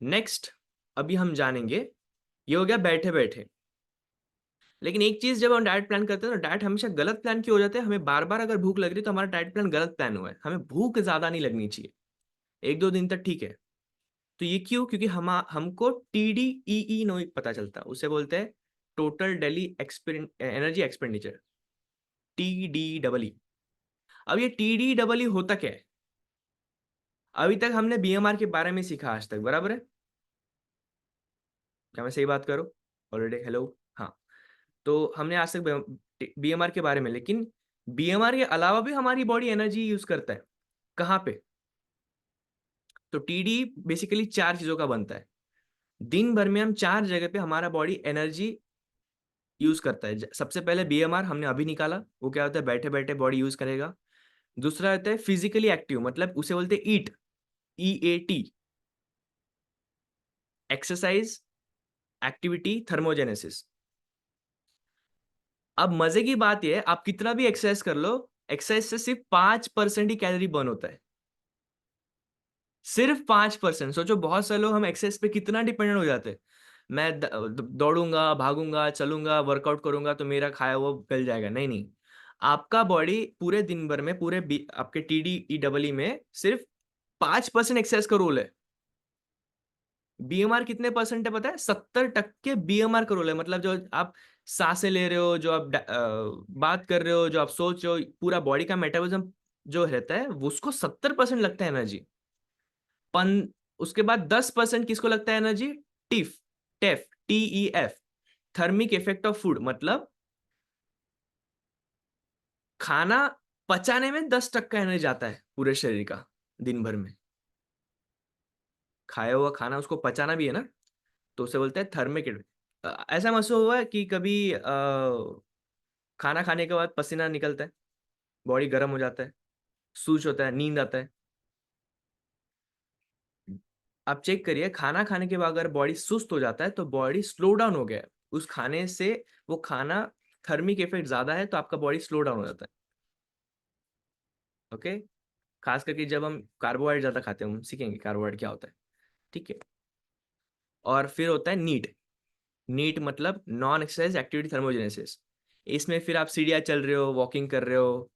नेक्स्ट अभी हम जानेंगे, ये हो गया बैठे बैठे। लेकिन एक चीज, जब हम डाइट प्लान करते हैं तो डाइट हमेशा गलत प्लान क्यों हो जाते हैं? हमें बार बार अगर भूख लग रही है तो हमारा डाइट प्लान गलत प्लान हुआ है। हमें भूख ज्यादा नहीं लगनी चाहिए, 1-2 दिन तक ठीक है। तो ये क्यों? क्योंकि हमको TDEE नो पता चलता, उसे बोलते हैं total daily energy expenditure, TDEE। अब ये TDEE होता क्या है? अभी तक हमने बीएमआर के बारे में सीखा आज तक, बराबर है? क्या मैं सही बात करूं? ऑलरेडी हेलो, हाँ। तो हमने आज तक बीएमआर के बारे में, लेकिन बीएमआर के अलावा भी हमारी बॉडी एनर्जी यूज करता है। कहाँ पे? तो TD बेसिकली 4 चीजों का बनता है। दिन भर में हम 4 जगह पे हमारा बॉडी एनर्जी यूज करता है। सबसे पहले बीएमआर हमने अभी निकाला, वो क्या होता है? बैठे बैठे बॉडी यूज करेगा। दूसरा होता है फिजिकली एक्टिव, मतलब उसे बोलते हैं ईट, EAT, एक्सरसाइज, एक्टिविटी, थर्मोजेनेसिस। अब मजे की बात यह है, आप कितना भी एक्सरसाइज कर लो, एक्सरसाइज से सिर्फ 5% ही कैलोरी बर्न होता है, सिर्फ 5%। सोचो बहुत सारे लोग हम एक्सरसाइज पे कितना डिपेंडेंट हो जाते हैं। मैं दौड़ूंगा, भागूंगा, चलूंगा, वर्कआउट करूंगा तो मेरा खाया वो गल जाएगा। नहीं नहीं, आपका बॉडी पूरे दिन भर में आपके TDEE में सिर्फ 5% एक्सरसाइज का रोल है। बीएमआर कितने परसेंट है पता है? 70% बीएमआर का रोल है। मतलब जो आप सांसें ले रहे हो, जो आप बात कर रहे हो, जो आप सोच रहे हो, पूरा बॉडी का मेटाबॉलिज्म जो रहता है उसको 70% लगता है एनर्जी। उसके बाद 10% किसको लगता है energy? TEF, thermic effect of food. मतलब खाना पचाने में 10% एनर्जी जाता है पूरे शरीर का दिन भर में। खाया हुआ खाना उसको पचाना भी है ना, तो उसे बोलते हैं थर्मिक। ऐसा महसूस हुआ है कि कभी खाना खाने के बाद पसीना निकलता है, बॉडी गर्म हो जाता है, सूज होता है, नींद आता है। आप चेक करिए, खाना खाने के बाद अगर बॉडी सुस्त हो जाता है तो बॉडी स्लो डाउन हो गया है उस खाने से। वो खाना थर्मिक इफेक्ट ज्यादा है तो आपका बॉडी स्लो डाउन हो जाता है। ओके, खास करके जब हम कार्बोहाइड्रेट ज्यादा खाते हैं, हम सीखेंगे कार्बोहाइड्रेट क्या होता है, ठीक है। और फिर होता है नीट मतलब नॉन एक्सरसाइज एक्टिविटी थर्मोजेनेसिस। इसमें फिर आप सीढ़ियाँ चल रहे हो, वॉकिंग कर रहे हो,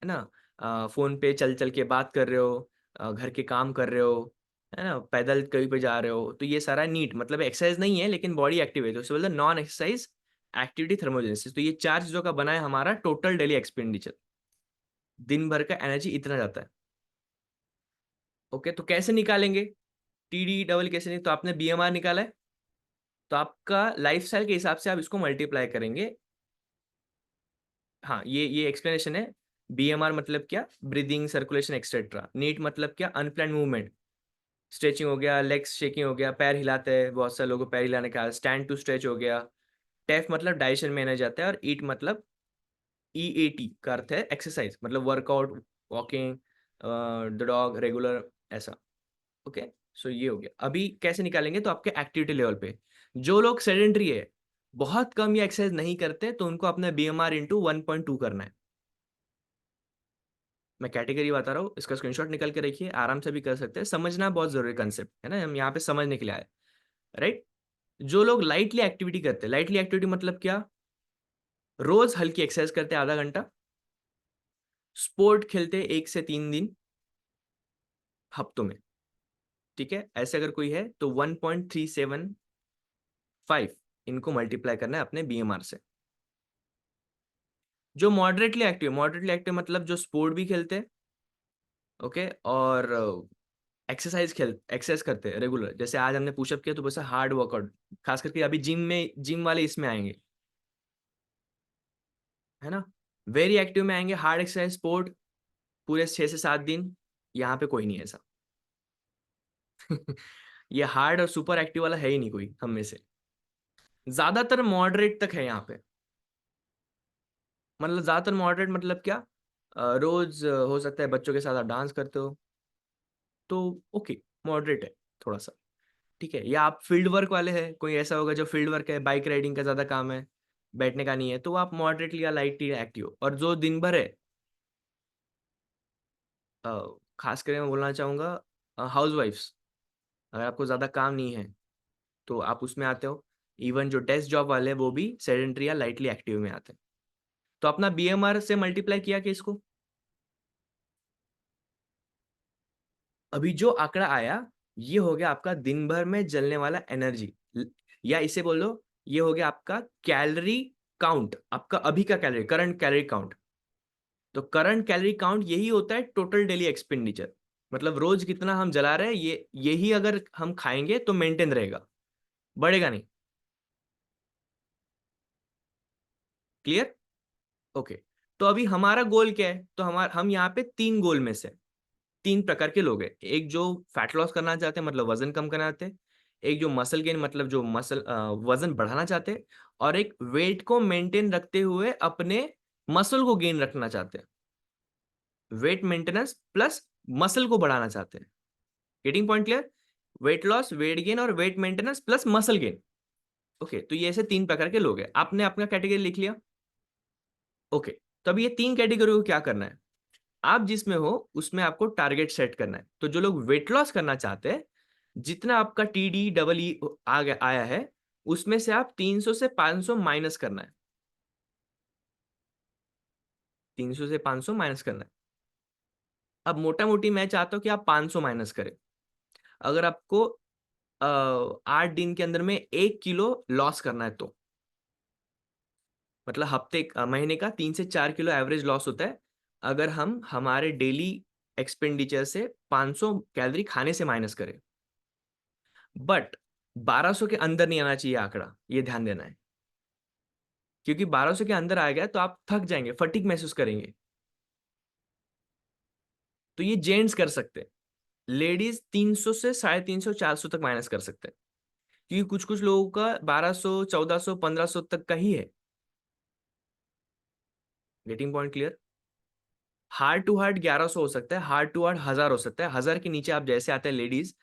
है ना, फोन पे चल चल के बात कर रहे हो, घर के काम कर रहे हो, है ना, पैदल कहीं पे जा रहे हो, तो ये सारा नीट मतलब एक्सरसाइज नहीं है लेकिन बॉडी एक्टिव है, तो उसे बोलते हैं नॉन एक्सरसाइज एक्टिविटी थर्मोजेनेसिस। तो ये 4 चीजों का बना है हमारा टोटल डेली एक्सपेंडिचर। दिन भर का एनर्जी इतना जाता है। ओके, तो कैसे निकालेंगे TDEE कैसे? नहीं तो आपने BMR निकाला है, तो आपका लाइफस्टाइल के हिसाब से आप इसको मल्टीप्लाई करेंगे। हाँ, ये एक्सप्लेनेशन है। BMR मतलब क्या? Breathing, circulation, etcetera. नीट मतलब क्या? अनप्लान मूवमेंट, स्ट्रेचिंग हो गया, लेग्स शेकिंग हो गया, पैर हिलाते हैं, बहुत सारे लोगों को पैर हिलाने का, स्टैंड टू स्ट्रेच हो गया। टेफ मतलब डाइजेशन में एनर्जी आता है, और ईट मतलब EAT का अर्थ है एक्सरसाइज, मतलब workout, walking, the dog, regular, ऐसा। ओके, सो ये हो गया। अभी कैसे निकालेंगे? तो आपके एक्टिविटी लेवल पे जो लोग सेडेंटरी है, बहुत कम या एक्सरसाइज नहीं करते, तो उनको अपना BMR इंटू 1.2 करना है। मैं कैटेगरी बता रहा हूँ, इसका स्क्रीनशॉट निकल के रखिए, आराम से भी कर सकते हैं। समझना बहुत जरूरी कंसेप्ट है ना, हम यहाँ पे समझने के लिए आए, राइट। जो लोग लाइटली एक्टिविटी करते हैं, लाइटली एक्टिविटी मतलब क्या? रोज हल्की एक्सरसाइज करते हैं आधा घंटा, स्पोर्ट खेलते 1 से 3 दिन हफ्तों में, ठीक है। ऐसे अगर कोई है तो 1.375 इनको मल्टीप्लाई करना है अपने BMR से। जो मॉडरेटली एक्टिव मतलब जो स्पोर्ट भी खेलते हैं, ओके, और एक्सरसाइज करते हैं रेगुलर। जैसे आज हमने पुशअप किया तो वैसे हार्ड वर्कआउट, खास करके अभी जिम वाले इसमें आएंगे, है ना। वेरी एक्टिव में आएंगे, हार्ड एक्सरसाइज, स्पोर्ट, पूरे 6 से 7 दिन। यहाँ पे कोई नहीं है ऐसा। ये हार्ड और सुपर एक्टिव वाला है ही नहीं कोई हम में से। ज्यादातर मॉडरेट तक है यहाँ पे। मतलब ज्यादातर मॉडरेट मतलब क्या? रोज हो सकता है बच्चों के साथ आप डांस करते हो तो ओके, मॉडरेट है थोड़ा सा, ठीक है। या आप फील्ड वर्क वाले हैं, कोई ऐसा होगा जो फील्ड वर्क है, बाइक राइडिंग का ज्यादा काम है, बैठने का नहीं है, तो आप मॉडरेटली या लाइटली एक्टिव। और जो दिन भर है, खास करके मैं बोलना चाहूँगा हाउस वाइफ्स, अगर आपको ज़्यादा काम नहीं है तो आप उसमें आते हो। इवन जो डेस्क जॉब वाले हैं वो भी सेडेंटरी या लाइटली एक्टिव में आते हैं। तो अपना BMR से मल्टीप्लाई किया कि इसको, अभी जो आंकड़ा आया ये हो गया आपका दिन भर में जलने वाला एनर्जी, या इसे बोलो ये हो गया आपका कैलोरी काउंट, आपका अभी का कैलोरी, करंट कैलोरी काउंट। तो करंट कैलोरी काउंट यही होता है टोटल डेली एक्सपेंडिचर। मतलब रोज कितना हम जला रहे हैं, यही अगर हम खाएंगे तो मेंटेन रहेगा, बढ़ेगा नहीं। क्लियर? ओके, तो अभी हमारा गोल क्या है? तो हम यहाँ पे 3 गोल में से 3 प्रकार के लोग हैं। एक जो फैट लॉस करना चाहते हैं, मतलब वजन कम करना चाहते हैं। एक जो मसल गेन, मतलब जो वजन बढ़ाना चाहते हैं। और एक वेट को मेंटेन रखते हुए अपने मसल को गेन रखना चाहते हैं। वेट मेंटेनेंस प्लस मसल को बढ़ाना चाहते हैं। Getting point clear? Weight loss, weight gain और weight maintenance plus muscle gain. Okay, तो ये ऐसे 3 प्रकार के लोग हैं। आपने अपना कैटेगरी लिख लिया, ओके, तो अब ये 3 कैटेगरी को क्या करना है, आप जिसमें हो उसमें आपको टारगेट सेट करना है। तो जो लोग वेट लॉस करना चाहते हैं, जितना आपका TD डबल ई आ गया आया है, उसमें से आप 300 से 500 माइनस करना है। 300 से 500 माइनस करना है। अब मोटा मोटी मैं चाहता हूं कि आप 500 माइनस करें। अगर आपको 8 दिन के अंदर में 1 किलो लॉस करना है, तो मतलब महीने का 3 से 4 किलो एवरेज लॉस होता है अगर हम हमारे डेली एक्सपेंडिचर से 500 कैलोरी खाने से माइनस करें। बट 1200 के अंदर नहीं आना चाहिए आंकड़ा, ये ध्यान देना है, क्योंकि 1200 के अंदर आ गया तो आप थक जाएंगे, फटीग महसूस करेंगे। तो ये जेंट्स कर सकते हैं, लेडीज 300 से 350 400 तक माइनस कर सकते हैं, क्योंकि कुछ कुछ लोगों का 1200 1400 1500 तक का ही है। Getting point clear? Heart to heart 1100 हो सकता है, हार्ट टू हार्ट 1000 हो सकता है। 1000 के नीचे आप जैसे आते हैं लेडीज,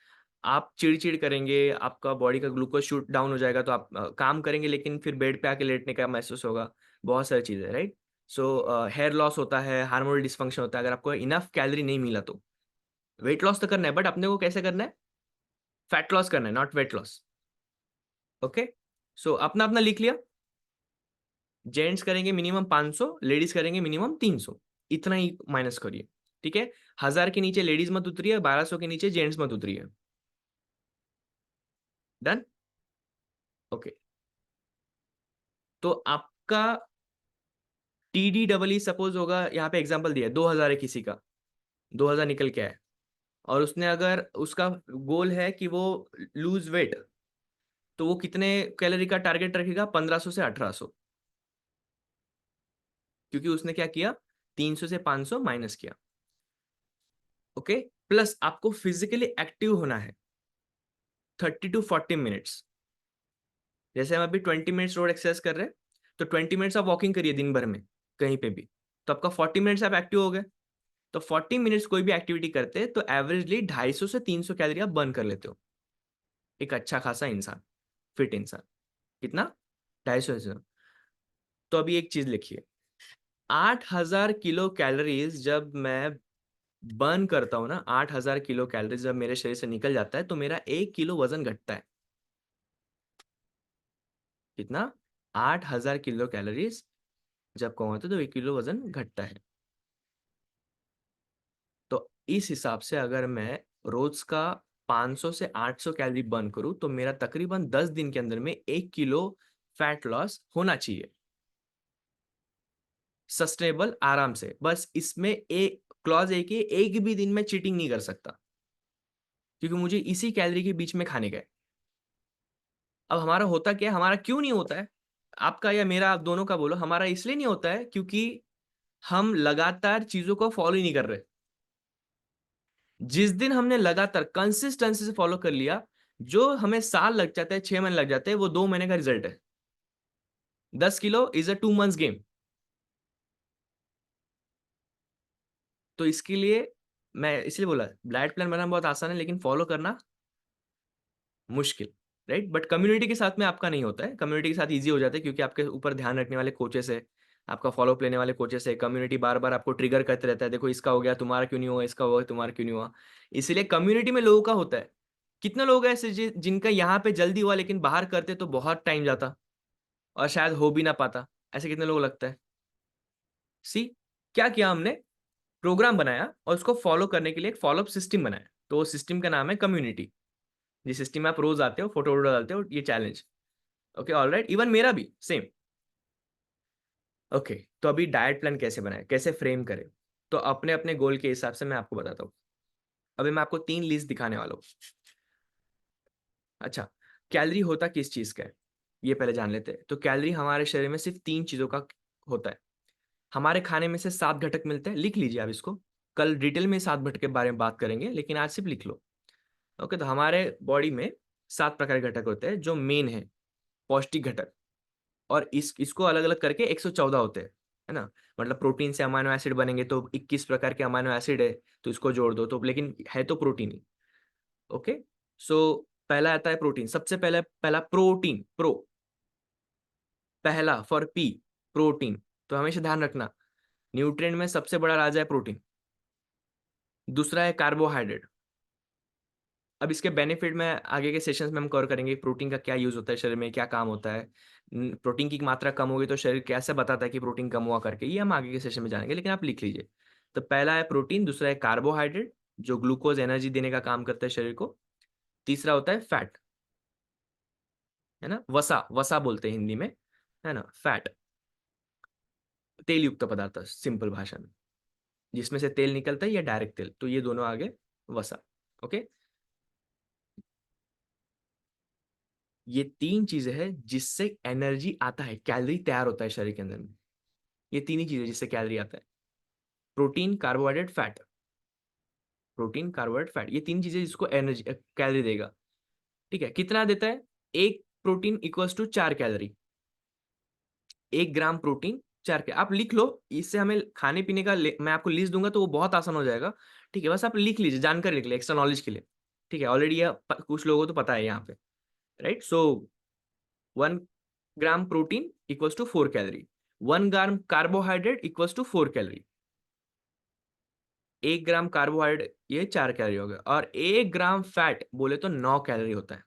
आप चिड़चिड़ करेंगे, आपका बॉडी का ग्लूकोज शूट डाउन हो जाएगा, तो आप काम करेंगे लेकिन फिर बेड पे आके लेटने का महसूस होगा। बहुत सारी चीजें, राइट? सो हेयर लॉस होता है, हार्मोनल डिस्फंक्शन होता है अगर आपको इनफ कैलोरी नहीं मिला तो। वेट लॉस तो करना है, बट अपने को कैसे करना है? फैट लॉस करना है, नॉट वेट लॉस। ओके, सो अपना अपना लिख लिया। जेंट्स करेंगे मिनिमम 500, लेडीज करेंगे मिनिमम 300, इतना ही माइनस करिए। ठीक है, 1000 के नीचे लेडीज मत उतरिए, 1200 के नीचे जेंट्स मत उतरिए। डन? ओके, तो आपका TD सपोज होगा, यहाँ पे एग्जांपल दिया है 2000 है किसी का, 2000 निकल के आए, और उसने अगर उसका गोल है कि वो लूज वेट, तो वो कितने कैलोरी का टारगेट रखेगा? 1500 से 1800, क्योंकि उसने क्या किया? 300 से 500 माइनस किया। ओके, प्लस आपको फिजिकली एक्टिव होना है 30 टू 40 मिनट्स। जैसे हम अभी 20 मिनट्स रोड एक्सरसाइज कर रहे हैं, तो 20 मिनट्स आप वॉकिंग करिए दिन भर में कहीं पे भी, तो आपका 40 मिनट्स आप एक्टिव हो गए। तो 40 मिनट्स कोई भी एक्टिविटी करते हैं तो एवरेजली 250 से 300 कैलोरी आप बर्न कर लेते हो। एक अच्छा खासा इंसान, फिट इंसान, कितना? 250 से। तो अभी एक चीज लिखिए, 8000 किलो कैलोरीज जब मैं बर्न करता हूं ना, 8000 किलो कैलोरीज जब मेरे शरीर से निकल जाता है, तो मेरा 1 किलो वजन घटता है। कितना? 8000 किलो कैलोरीज जब कम होता है तो 1 किलो वजन घटता है। तो इस हिसाब से अगर मैं रोज का 500 से 800 कैलोरी बर्न करूं, तो मेरा तकरीबन 10 दिन के अंदर में 1 किलो फैट लॉस होना चाहिए, सस्टेनेबल, आराम से। बस इसमें एक क्लॉज है कि एक भी दिन में चीटिंग नहीं कर सकता, क्योंकि मुझे इसी कैलोरी के बीच में खाने का है। अब हमारा होता क्या है, हमारा क्यों नहीं होता है, आपका या मेरा, आप दोनों का बोलो, हमारा इसलिए नहीं होता है क्योंकि हम लगातार चीजों को फॉलो ही नहीं कर रहे। जिस दिन हमने लगातार कंसिस्टेंसी से फॉलो कर लिया, जो हमें साल लग जाता है, 6 महीने लग जाते हैं, वो 2 महीने का रिजल्ट है। 10 kilo is a 2 months game. तो इसके लिए मैं इसलिए बोला डाइट प्लान बनाना बहुत आसान है, लेकिन फॉलो करना मुश्किल, राइट? बट कम्युनिटी के साथ में आपका नहीं होता है, कम्युनिटी के साथ इजी हो जाता है, क्योंकि आपके ऊपर ध्यान रखने वाले कोचेस है, आपका फॉलोअप लेने वाले कोचेस है। कम्युनिटी बार बार आपको ट्रिगर करते रहता है, देखो इसका हो गया, तुम्हारा क्यों नहीं हुआ, इसका हुआ, तुम्हारा क्यों नहीं हुआ। इसलिए कम्युनिटी में लोगों का होता है। कितने लोग ऐसे जिनका यहाँ पे जल्दी हुआ, लेकिन बाहर करते तो बहुत टाइम जाता और शायद हो भी ना पाता। ऐसे कितने लोग लगता है? सी, क्या किया हमने? प्रोग्राम बनाया और उसको फॉलो करने के लिए एक फॉलोअप सिस्टम बनाया, तो वो सिस्टम का नाम है कम्युनिटी। जिस सिस्टम में आप रोज आते हो, फोटो वोटो डालते हो, ये चैलेंज। ओके, ऑलराइट, इवन मेरा भी सेम। ओके, तो अभी डाइट प्लान कैसे बनाए, कैसे फ्रेम करें? तो अपने अपने गोल के हिसाब से मैं आपको बताता हूँ। अभी मैं आपको 3 लिस्ट दिखाने वाला हूँ। अच्छा, कैलोरी होता किस चीज का है, ये पहले जान लेते हैं। तो कैलोरी हमारे शरीर में सिर्फ 3 चीजों का होता है। हमारे खाने में से 7 घटक मिलते हैं, लिख लीजिए आप इसको। कल डिटेल में 7 घटक के बारे में बात करेंगे, लेकिन आज सिर्फ लिख लो। ओके, तो हमारे बॉडी में 7 प्रकार के घटक होते हैं जो मेन है, पौष्टिक घटक। और इसको अलग अलग करके 114 होते हैं, है ना? मतलब प्रोटीन से अमाइनो एसिड बनेंगे तो 21 प्रकार के अमाइनो एसिड है, तो इसको जोड़ दो, तो लेकिन है तो प्रोटीन ही। ओके, सो पहला आता है प्रोटीन। सबसे पहला प्रोटीन, प्रो, पहला फॉर पी, प्रोटीन। तो हमेशा ध्यान रखना, न्यूट्रिएंट में सबसे बड़ा राजा है प्रोटीन, दूसरा है कार्बोहाइड्रेट। अब इसके बेनिफिट में आगे के सेशंस में हम कवर करेंगे, प्रोटीन का क्या यूज होता है शरीर में, क्या काम होता है, प्रोटीन की मात्रा कम होगी तो शरीर कैसे बताता है कि प्रोटीन कम हुआ करके, ये हम आगे के सेशन में जानेंगे, लेकिन आप लिख लीजिए। तो पहला है प्रोटीन, दूसरा है कार्बोहाइड्रेट जो ग्लूकोज एनर्जी देने का काम करता है शरीर को, तीसरा होता है फैट, है ना, वसा, वसा बोलते हैं हिंदी में, है ना, फैट, तेल युक्त पदार्थ सिंपल भाषा में, जिसमें से तेल निकलता है या डायरेक्ट तेल, तो ये दोनों आगे वसा। ओके, ये तीन चीजें हैं जिससे एनर्जी आता है, कैलोरी तैयार होता है शरीर के अंदर में, ये तीन ही चीजें जिससे कैलोरी आता है, protein, carbohydrate, fat, protein, carbohydrate, fat, ये तीन चीजें जिसको एनर्जी कैलोरी देगा। ठीक है, कितना देता है, एक protein equals to 4 calorie, 1 gram protein 4 के, आप लिख लो, इससे हमें खाने पीने का मैं आपको लिस्ट दूंगा तो वो बहुत आसान हो जाएगा। ठीक है, बस आप लिख लीजिए, जानकारी लिख लीजिए एक्स्ट्रा नॉलेज के लिए। ठीक है, ऑलरेडी ये कुछ लोगों को तो पता है यहाँ पे, right. So 1 gram protein equals to 4 calorie, 1 gram carbohydrate equals to 4 calorie, 1 gram carbohydrate ये 4 कैलोरी हो गया, और 1 ग्राम फैट बोले तो 9 कैलोरी होता है।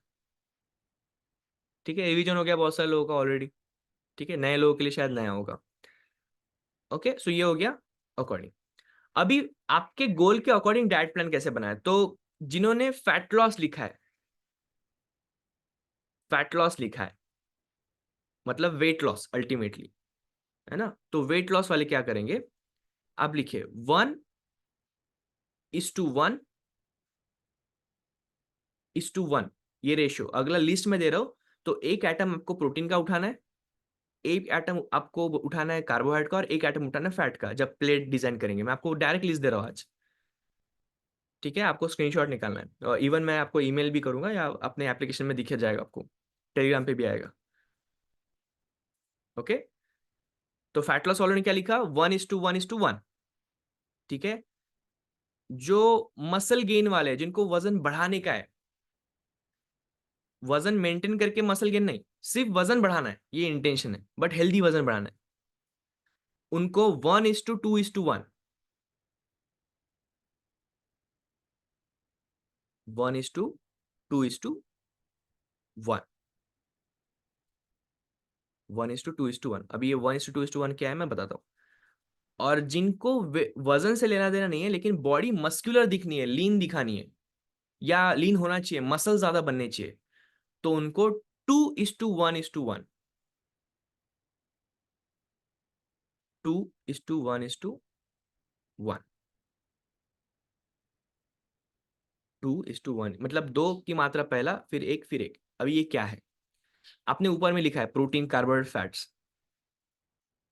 ठीक है, रिवीजन हो गया बहुत सारे लोगों का ऑलरेडी। ठीक है, नए लोगों के लिए शायद नया होगा। ओके, सो ये हो गया अकॉर्डिंग। अभी आपके गोल के अकॉर्डिंग डाइट प्लान कैसे बनाए, तो जिन्होंने फैट लॉस लिखा है, फैट लॉस लिखा है मतलब वेट लॉस अल्टीमेटली, है ना, तो वेट लॉस वाले क्या करेंगे, आप लिखिए 1:1:1 ये रेशियो, अगला लिस्ट में दे रहा हूं, तो एक एटम आपको प्रोटीन का उठाना है, एक एटम आपको उठाना है कार्बोहाइड्रेट का, और एक एटम उठाना है फैट का, जब प्लेट डिजाइन करेंगे। मैं आपको डायरेक्ट लिस्ट दे रहा हूं आज। ठीक है, आपको स्क्रीनशॉट निकालना है, और इवन मैं आपको ईमेल भी करूंगा या अपने एप्लीकेशन में दिखा जाएगा, आपको टेलीग्राम पे भी आएगा। ओके, तो फैट लॉस वालों ने क्या लिखा, 1:1:1। ठीक है, जो मसल गेन वाले हैं, जिनको वजन बढ़ाने का है, वजन मेंटेन करके मसल गेन नहीं, सिर्फ वजन बढ़ाना है, ये इंटेंशन है, बट हेल्दी वजन बढ़ाना है, उनको 1:2:1, 1:2:1, 1:2:1। अभी ये 1:2:1 क्या है मैं बताता हूँ। और जिनको वजन से लेना देना नहीं है, लेकिन बॉडी मस्कुलर दिखनी है, लीन दिखानी है, या लीन होना चाहिए, मसल ज्यादा बनने चाहिए, तो उनको 2:1:1, 2:1:1, 2:1, मतलब 2 की मात्रा पहला, फिर एक, फिर एक। अभी ये क्या है, आपने ऊपर में लिखा है प्रोटीन, कार्बोहाइड्रेट, फैट्स,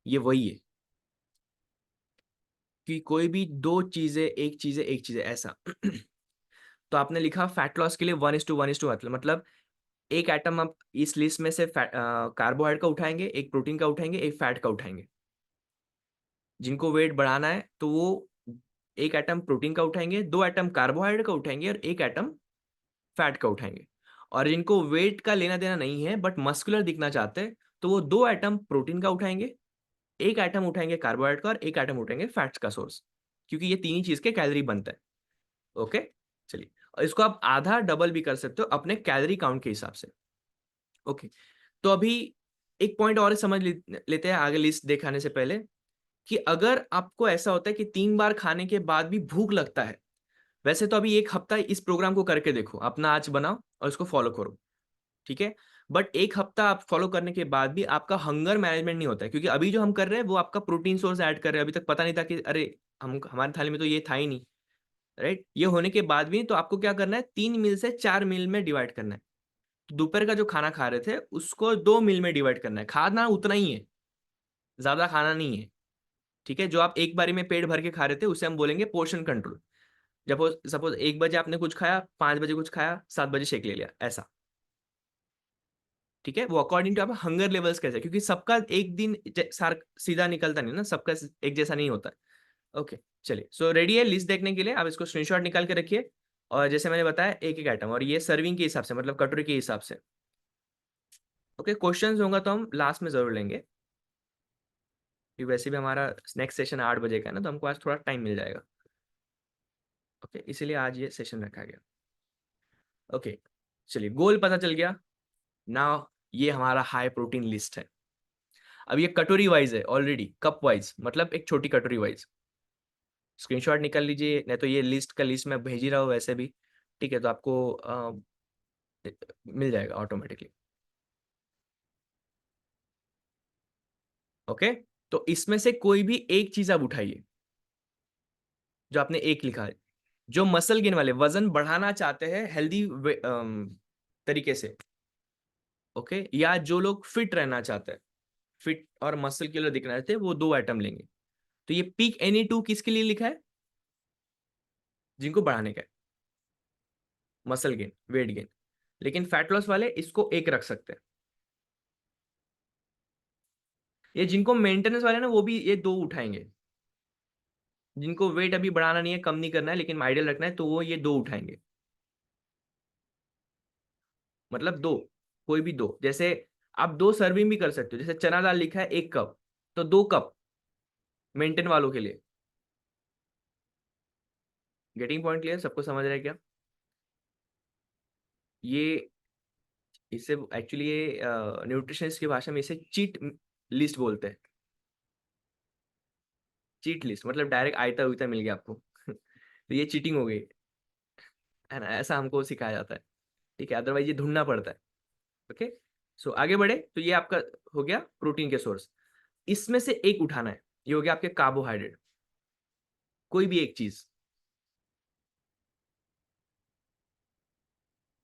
ये वही है कि कोई भी दो चीजें, एक चीज है, एक चीज है, ऐसा। तो आपने लिखा फैट लॉस के लिए 1:1:1, मतलब एक एटम आप इस लिस्ट में से कार्बोहाइड्रेट का उठाएंगे, एक प्रोटीन का उठाएंगे, एक फैट का उठाएंगे। जिनको वेट बढ़ाना है तो वो एक एटम प्रोटीन का उठाएंगे, 2 एटम कार्बोहाइड्रेट का उठाएंगे, और एक एटम फैट का उठाएंगे। और जिनको वेट का लेना देना नहीं है बट मस्कुलर दिखना चाहते हैं, तो वो 2 एटम प्रोटीन का उठाएंगे, एक एटम उठाएंगे कार्बोहाइड्रेट का, और एक एटम उठाएंगे फैट्स का सोर्स, क्योंकि ये तीन ही चीज के कैलोरी बनता है। ओके, चलिए, और इसको आप आधा डबल भी कर सकते हो अपने कैलोरी काउंट के हिसाब से। ओके, तो अभी एक पॉइंट और समझ लेते हैं आगे लिस्ट दिखाने से पहले, कि अगर आपको ऐसा होता है कि 3 बार खाने के बाद भी भूख लगता है, वैसे तो अभी 1 हफ्ता इस प्रोग्राम को करके देखो, अपना आज बनाओ और इसको फॉलो करो। ठीक है, बट 1 हफ्ता आप फॉलो करने के बाद भी आपका हंगर मैनेजमेंट नहीं होता है, क्योंकि अभी जो हम कर रहे हैं वो आपका प्रोटीन सोर्स ऐड कर रहे हैं, अभी तक पता नहीं था कि अरे हमारे थाली में तो ये था ही नहीं, राइट। ये होने के बाद भी तो आपको क्या करना है, 3 मील से 4 मील में डिवाइड करना है। तो दोपहर का जो खाना खा रहे थे उसको 2 मील में डिवाइड करना है, खाना उतना ही है, ज्यादा खाना नहीं है। ठीक है, जो आप एक बारी में पेट भर के खा रहे थे उसे हम बोलेंगे पोर्शन कंट्रोल। जब सपोज 1 बजे आपने कुछ खाया, 5 बजे कुछ खाया, 7 बजे शेक ले लिया, ऐसा। ठीक है, वो अकॉर्डिंग टू आप हंगर लेवल्स कैसे, क्योंकि सबका एक दिन सीधा निकलता नहीं ना, सबका एक जैसा नहीं होता। ओके, चलिए, सो रेडी है लिस्ट देखने के लिए, आप इसको स्क्रीनशॉट निकाल के रखिए, और जैसे मैंने बताया एक एक आइटम, और ये सर्विंग के हिसाब से, मतलब कटोरी के हिसाब से। ओके, क्वेश्चंस होगा तो हम लास्ट में जरूर लेंगे। कि वैसे भी हमारा नेक्स्ट सेशन 8 बजे का है ना, तो हमको आज थोड़ा टाइम मिल जाएगा। ओके, इसीलिए आज ये सेशन रखा गया। ओके, चलिए गोल पता चल गया ना। ये हमारा हाई प्रोटीन लिस्ट है। अब ये कटोरी वाइज है ऑलरेडी, कप वाइज, मतलब एक छोटी कटोरी वाइज। स्क्रीनशॉट निकाल लीजिए, नहीं तो ये लिस्ट का लिस्ट मैं भेज ही रहा हूँ वैसे भी, ठीक है, तो आपको मिल जाएगा ऑटोमेटिकली। ओके, तो इसमें से कोई भी एक चीज आप उठाइए जो आपने एक लिखा है। जो मसल गेन वाले, वजन बढ़ाना चाहते हैं हेल्दी तरीके से, ओके, या जो लोग फिट रहना चाहते हैं, फिट और मसल के लिए दिखना चाहते हैं, वो 2 आइटम लेंगे। तो ये पीक NE2 किसके लिए लिखा है? जिनको बढ़ाने का है, मसल गेन, वेट गेन। लेकिन फैट लॉस वाले इसको एक रख सकते हैं। ये जिनको मेंटेनेंस वाले ना, वो भी ये 2 उठाएंगे। जिनको वेट अभी बढ़ाना नहीं है, कम नहीं करना है, लेकिन आइडियल रखना है, तो वो ये 2 उठाएंगे। मतलब 2, कोई भी 2। जैसे आप 2 सर्विंग भी कर सकते हो, जैसे चना दाल लिखा है 1 कप, तो 2 कप मेंटेन वालों के लिए। Getting point clear? सबको समझ रहा है क्या? ये इससे एक्चुअली ये न्यूट्रिशनिस्ट की भाषा में इसे चीट लिस्ट बोलते हैं। चीट लिस्ट मतलब डायरेक्ट आयता उयता मिल गया आपको तो ये चीटिंग हो गई है ना, ऐसा हमको सिखाया जाता है, ठीक है, अदरवाइज ये ढूंढना पड़ता है। ओके, सो आगे बढ़े, तो ये आपका हो गया प्रोटीन के सोर्स। इसमें से एक उठाना है, ये हो गया आपके कार्बोहाइड्रेट, कोई भी एक चीज।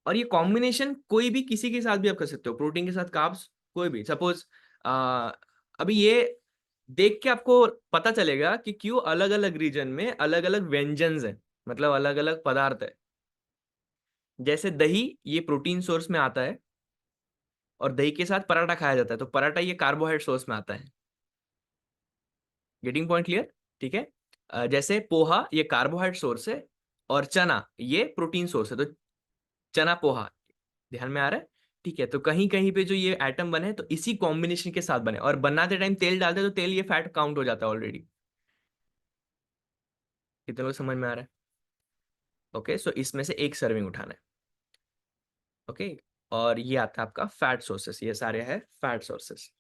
और ये कॉम्बिनेशन कोई भी किसी के साथ भी आप कर सकते हो, प्रोटीन के साथ कार्ब्स, कोई भी। सपोज अभी ये देख के आपको पता चलेगा कि क्यों अलग अलग रीजन में अलग अलग व्यंजन है, मतलब अलग अलग पदार्थ है। जैसे दही, ये प्रोटीन सोर्स में आता है, और दही के साथ पराठा खाया जाता है, तो पराठा ये कार्बोहाइड्रेट सोर्स में आता है। Getting point clear? ठीक है, जैसे पोहा ये कार्बोहाइड्रेट सोर्स है, और चना ये प्रोटीन सोर्स है, तो चना पोहा, ध्यान में आ रहा है? ठीक है, तो कहीं कहीं पे जो ये आइटम बने तो इसी कॉम्बिनेशन के साथ बने, और बनाते टाइम तेल डालते तो तेल ये फैट काउंट हो जाता है ऑलरेडी। कितने लोग समझ में आ रहा है? ओके, सो इसमें से एक सर्विंग उठाना है। ओके, और ये आता है आपका फैट सोर्सेस, ये सारे है फैट सोर्सेस।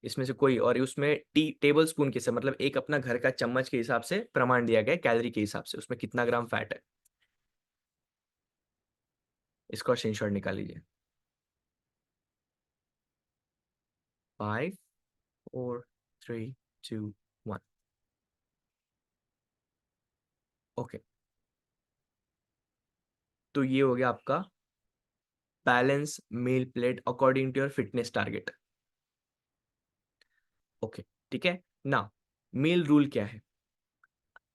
इसमें से कोई, और उसमें टेबल स्पून के से, मतलब एक अपना घर का चम्मच के हिसाब से प्रमाण दिया गया है, कैलोरी के हिसाब से उसमें कितना ग्राम फैट है। इसका स्क्रीनशॉट निकाल लीजिए। 5 4 3 2 1। ओके, तो ये हो गया आपका balance meal plate according to your fitness target. Okay, ठीक है ना। मील रूल क्या है?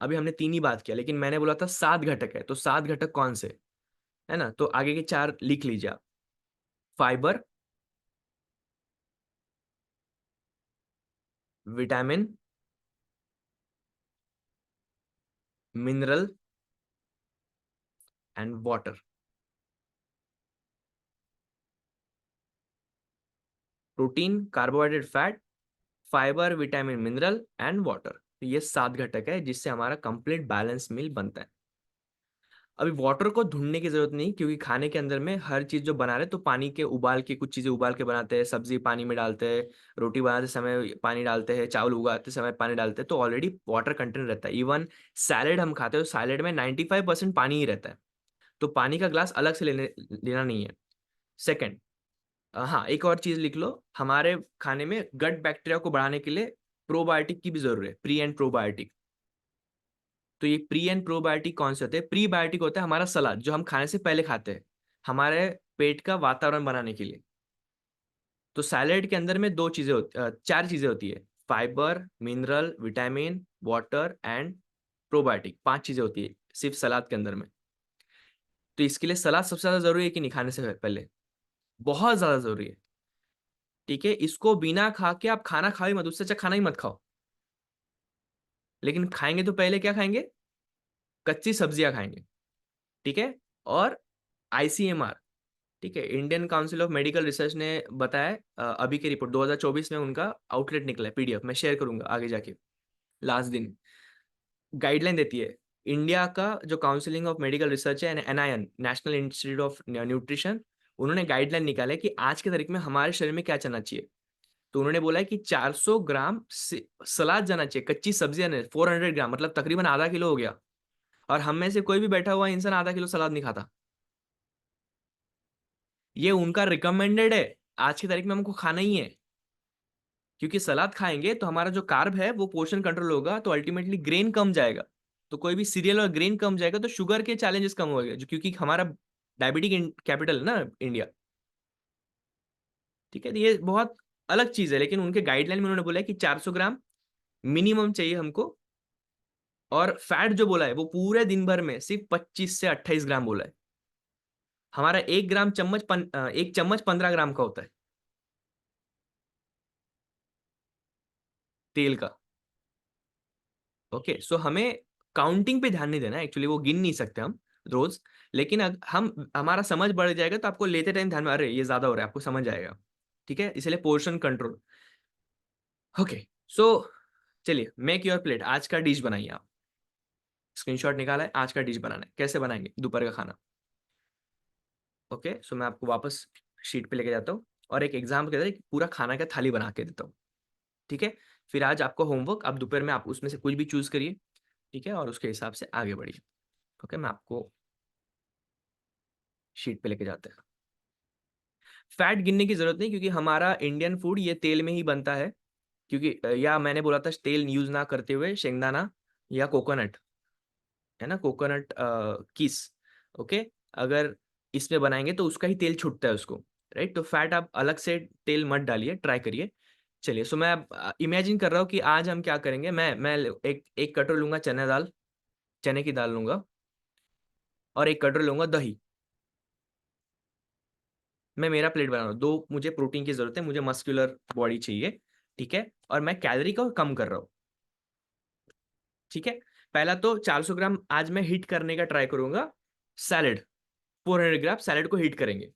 अभी हमने 3 ही बात किया, लेकिन मैंने बोला था 7 घटक है, तो 7 घटक कौन से है ना, तो आगे के 4 लिख लीजिए आप। Fibre, vitamin, mineral and water. Protein, carbohydrate, fat, fibre, vitamin, mineral and water, ये 7 घटक है जिससे हमारा कंप्लीट बैलेंस मील बनता है। अभी वाटर को ढूंढने की जरूरत नहीं, क्योंकि खाने के अंदर में हर चीज जो बना रहे तो पानी के उबाल के, कुछ चीजें उबाल के बनाते हैं, सब्जी पानी में डालते हैं, रोटी बनाते समय पानी डालते हैं, चावल उगाते समय पानी डालते हैं, तो ऑलरेडी वाटर कंटेंट रहता है। इवन सैलेड हम खाते हैं तो सैलेड में 95% पानी ही रहता है, तो पानी का ग्लास अलग से लेना नहीं है। सेकेंड, हाँ, एक और चीज लिख लो, हमारे खाने में गट बैक्टीरिया को बढ़ाने के लिए प्रोबायोटिक की भी जरूरत है, प्री एंड प्रोबायोटिक। तो ये प्री एंड प्रोबायोटिक कौन से होते हैं? प्री बायोटिक होता है हमारा सलाद, जो हम खाने से पहले खाते हैं, हमारे पेट का वातावरण बनाने के लिए। तो सैलेड के अंदर में 4 चीजें होती है, fibre, mineral, vitamin, water and probiotic, 5 चीजें होती है सिर्फ सलाद के अंदर में। तो इसके लिए सलाद सबसे ज्यादा जरूरी है कि नहीं खाने से पहले? बहुत ज्यादा जरूरी है, ठीक है। इसको बिना खा के आप खाना खाओ ही मत, उससे अच्छा खाना ही मत खाओ। लेकिन खाएंगे तो पहले क्या खाएंगे? कच्ची सब्जियां खाएंगे, ठीक है। और ICMR, ठीक है, Indian council of medical research ने बताया अभी की रिपोर्ट 2024 में उनका आउटलेट निकला है, पीडीएफ मैं शेयर करूंगा आगे जाके, लास्ट दिन गाइडलाइन देती है। इंडिया का जो काउंसिलिंग ऑफ मेडिकल रिसर्च है, NIN, national institute of nutrition, उन्होंने गाइडलाइन निकाला है कि आज की तारीख में हमारे शरीर में क्या चलना चाहिए। तो उन्होंने बोला है कि 400 ग्राम सलाद जाना चाहिए, कच्ची सब्जियां ने 400 ग्राम, मतलब तकरीबन आधा किलो हो गया। और हम में से कोई भी बैठा हुआ इंसान आधा किलो सलाद नहीं खाता। ये उनका रिकमेंडेड है, आज की तारीख में हमको खाना ही है, क्योंकि सलाद खाएंगे तो हमारा जो कार्ब है वो पोर्शन कंट्रोल होगा, तो अल्टीमेटली ग्रेन कम जाएगा। तो कोई भी सीरियल और ग्रेन कम जाएगा तो शुगर के चैलेंजेस कम होंगे, जो क्योंकि हमारा डायबिटिक कैपिटल है ना इंडिया। ठीक है, तो ये बहुत अलग चीज है, लेकिन उनके गाइडलाइन में उन्होंने बोला है कि 400 ग्राम मिनिमम चाहिए हमको। और फैट जो बोला है वो पूरे दिन भर में सिर्फ 25 से 28 ग्राम बोला है। हमारा 1 चम्मच 15 ग्राम का होता है तेल का। ओके, सो हमें काउंटिंग पे ध्यान नहीं देना, एक्चुअली वो गिन नहीं सकते हम रोज। लेकिन हम हमारा समझ बढ़ जाएगा तो आपको लेते टाइम ध्यान में, अरे ये ज्यादा हो रहा है, आपको समझ आएगा। ठीक है, इसलिए पोर्शन कंट्रोल। ओके, सो चलिए, मेक योर प्लेट, आज का डिश बनाइए आप। स्क्रीनशॉट निकाला है, आज का डिश बनाना है, कैसे बनाएंगे दोपहर का खाना। ओके, सो मैं आपको वापस शीट पे लेके जाता हूँ और एक एग्जाम के अंदर पूरा खाना का थाली बना के देता हूँ। ठीक है, फिर आज आपको होमवर्क, आप दोपहर में आप उसमें से कुछ भी चूज करिए। ठीक है, और उसके हिसाब से आगे बढ़िए। ओके, मैं आपको शीट पे लेके जाते हैं। फैट गिनने की जरूरत नहीं, क्योंकि हमारा इंडियन फूड ये तेल में ही बनता है। क्योंकि या मैंने बोला था तेल यूज ना करते हुए शेंगदाना या कोकोनट, है ना, कोकोनट किस। ओके, अगर इसमें बनाएंगे तो उसका ही तेल छूटता है उसको, राइट। तो फैट आप अलग से तेल मत डालिए, ट्राई करिए। चलिए, सो मैं इमेजिन कर रहा हूँ कि आज हम क्या करेंगे। मैं एक कटोरी लूंगा चने की दाल लूंगा, और एक कटोरी लूंगा दही। मैं मेरा प्लेट बना रहा हूँ, 2 मुझे प्रोटीन की जरूरत है, मुझे मस्कुलर बॉडी चाहिए। ठीक है, और मैं कैलोरी को कम कर रहा हूँ। ठीक है, पहला तो 400 ग्राम आज मैं हिट करने का ट्राई करूंगा। सैलेड 400 ग्राम सैलेड को हिट करेंगे।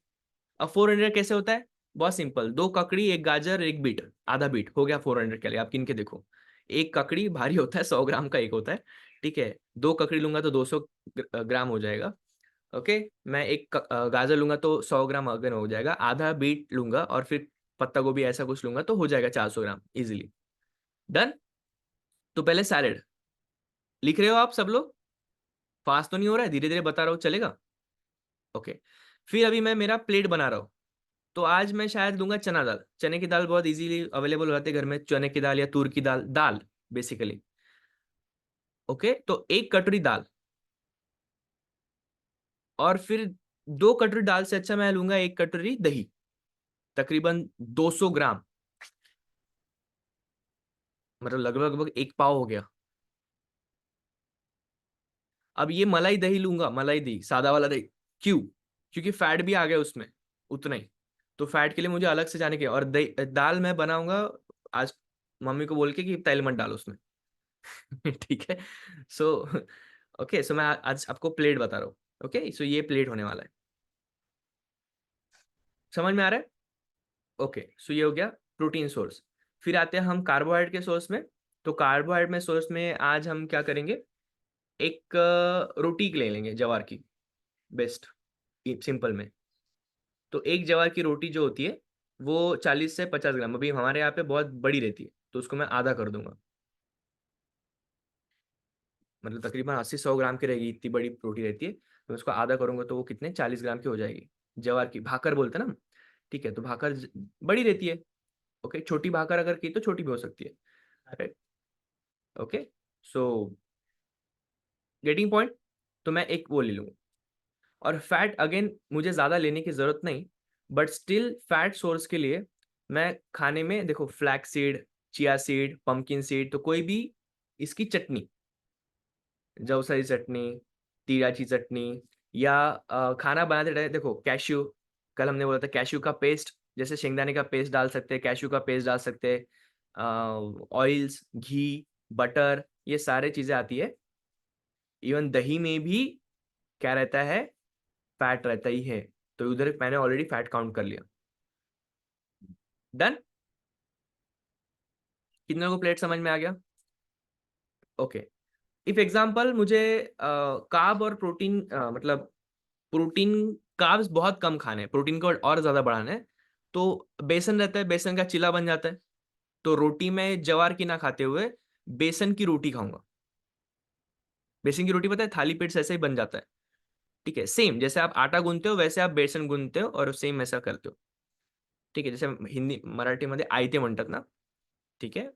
अब 400 कैसे होता है, बहुत सिंपल, 2 ककड़ी, 1 गाजर, 1 बीट, आधा बीट हो गया 400 के लिए। आप गिन के देखो, एक ककड़ी भारी होता है, 100 ग्राम का एक होता है। ठीक है, 2 ककड़ी लूंगा तो 200 ग्राम हो जाएगा। ओके, मैं एक गाजर लूंगा तो 100 ग्राम अगन हो जाएगा, आधा बीट लूंगा और फिर पत्ता गोभी ऐसा कुछ लूंगा तो हो जाएगा 400 ग्राम इजिली। डन। तो पहले सैलेड लिख रहे हो आप सब लोग, फास्ट तो नहीं हो रहा है, धीरे धीरे बता रहा हूँ, चलेगा। ओके, फिर अभी मैं मेरा प्लेट बना रहा हूँ। तो आज मैं शायद लूंगा चना दाल। चने की दाल बहुत इजीली अवेलेबल हो जाती है घर में, चने की दाल या तूर की दाल, दाल बेसिकली। ओके, तो 1 कटोरी दाल, और फिर 2 कटोरी दाल से अच्छा मैं लूंगा 1 कटोरी दही, तकरीबन 200 ग्राम, मतलब लगभग 1 पाव हो गया। अब ये मलाई दही लूंगा, मलाई दही, सादा वाला दही। क्यों? क्योंकि फैट भी आ गया उसमें उतना ही, तो फैट के लिए मुझे अलग से जाने के। और दही दाल मैं बनाऊंगा आज मम्मी को बोल के कि तेल मत डालो उसमें। ठीक है, सो ओके, सो मैं आज आपको प्लेट बता रहा हूँ। ओके, सो ये प्लेट होने वाला है, समझ में आ रहा है? ओके, सो ये हो गया प्रोटीन सोर्स। फिर आते हैं हम कार्बोहाइड्रेट के सोर्स में। तो कार्बोहाइड्रेट में सोर्स में आज हम क्या करेंगे, एक रोटी ले लेंगे जवार की, बेस्ट सिंपल में। तो एक जवार की रोटी जो होती है वो 40 से 50 ग्राम, अभी हमारे यहाँ पे बहुत बड़ी रहती है तो उसको मैं आधा कर दूंगा, मतलब तकरीबन 80-100 ग्राम की रहेगी, इतनी बड़ी रोटी रहती है। तो उसको आधा करूंगा तो वो कितने 40 ग्राम की हो जाएगी, जवार की भाकर बोलते हैं ना हम। ठीक है, तो भाकर बड़ी रहती है। ओके, छोटी भाकर अगर की तो छोटी भी हो सकती है, right. Okay, so getting point. तो मैं एक वो ले लूंगा। और फैट अगेन मुझे ज्यादा लेने की जरूरत नहीं, बट स्टिल फैट सोर्स के लिए मैं खाने में देखो flax seed, chia seed, pumpkin seed, तो कोई भी इसकी चटनी, जवसाई चटनी, तिराची चटनी, या खाना बनाते रहे देखो कैश्यू, कल हमने बोला था कैश्यू का पेस्ट, जैसे शेंगदाने का पेस्ट डाल सकते हैं, कैश्यू का पेस्ट डाल सकते हैं, ऑयल्स, घी, बटर, ये सारे चीजें आती है। इवन दही में भी क्या रहता है, फैट रहता ही है। तो उधर मैंने ऑलरेडी फैट काउंट कर लिया। डन? कितने को प्लेट समझ में आ गया? ओके। इफ एग्जाम्पल मुझे कार्ब और प्रोटीन मतलब प्रोटीन कार्ब्स बहुत कम खाने हैं, प्रोटीन को और ज्यादा बढ़ाना है, तो बेसन रहता है, बेसन का चिला बन जाता है। तो रोटी में जवार की ना खाते हुए बेसन की रोटी खाऊंगा। बेसन की रोटी पता है थाली पीठ से ऐसे ही बन जाता है। ठीक है, सेम जैसे आप आटा गूंथते हो वैसे आप बेसन गूंथते हो और सेम ऐसा करते हो। ठीक है, जैसे हिंदी मराठीमध्ये आयते म्हणतात ना, ठीक है,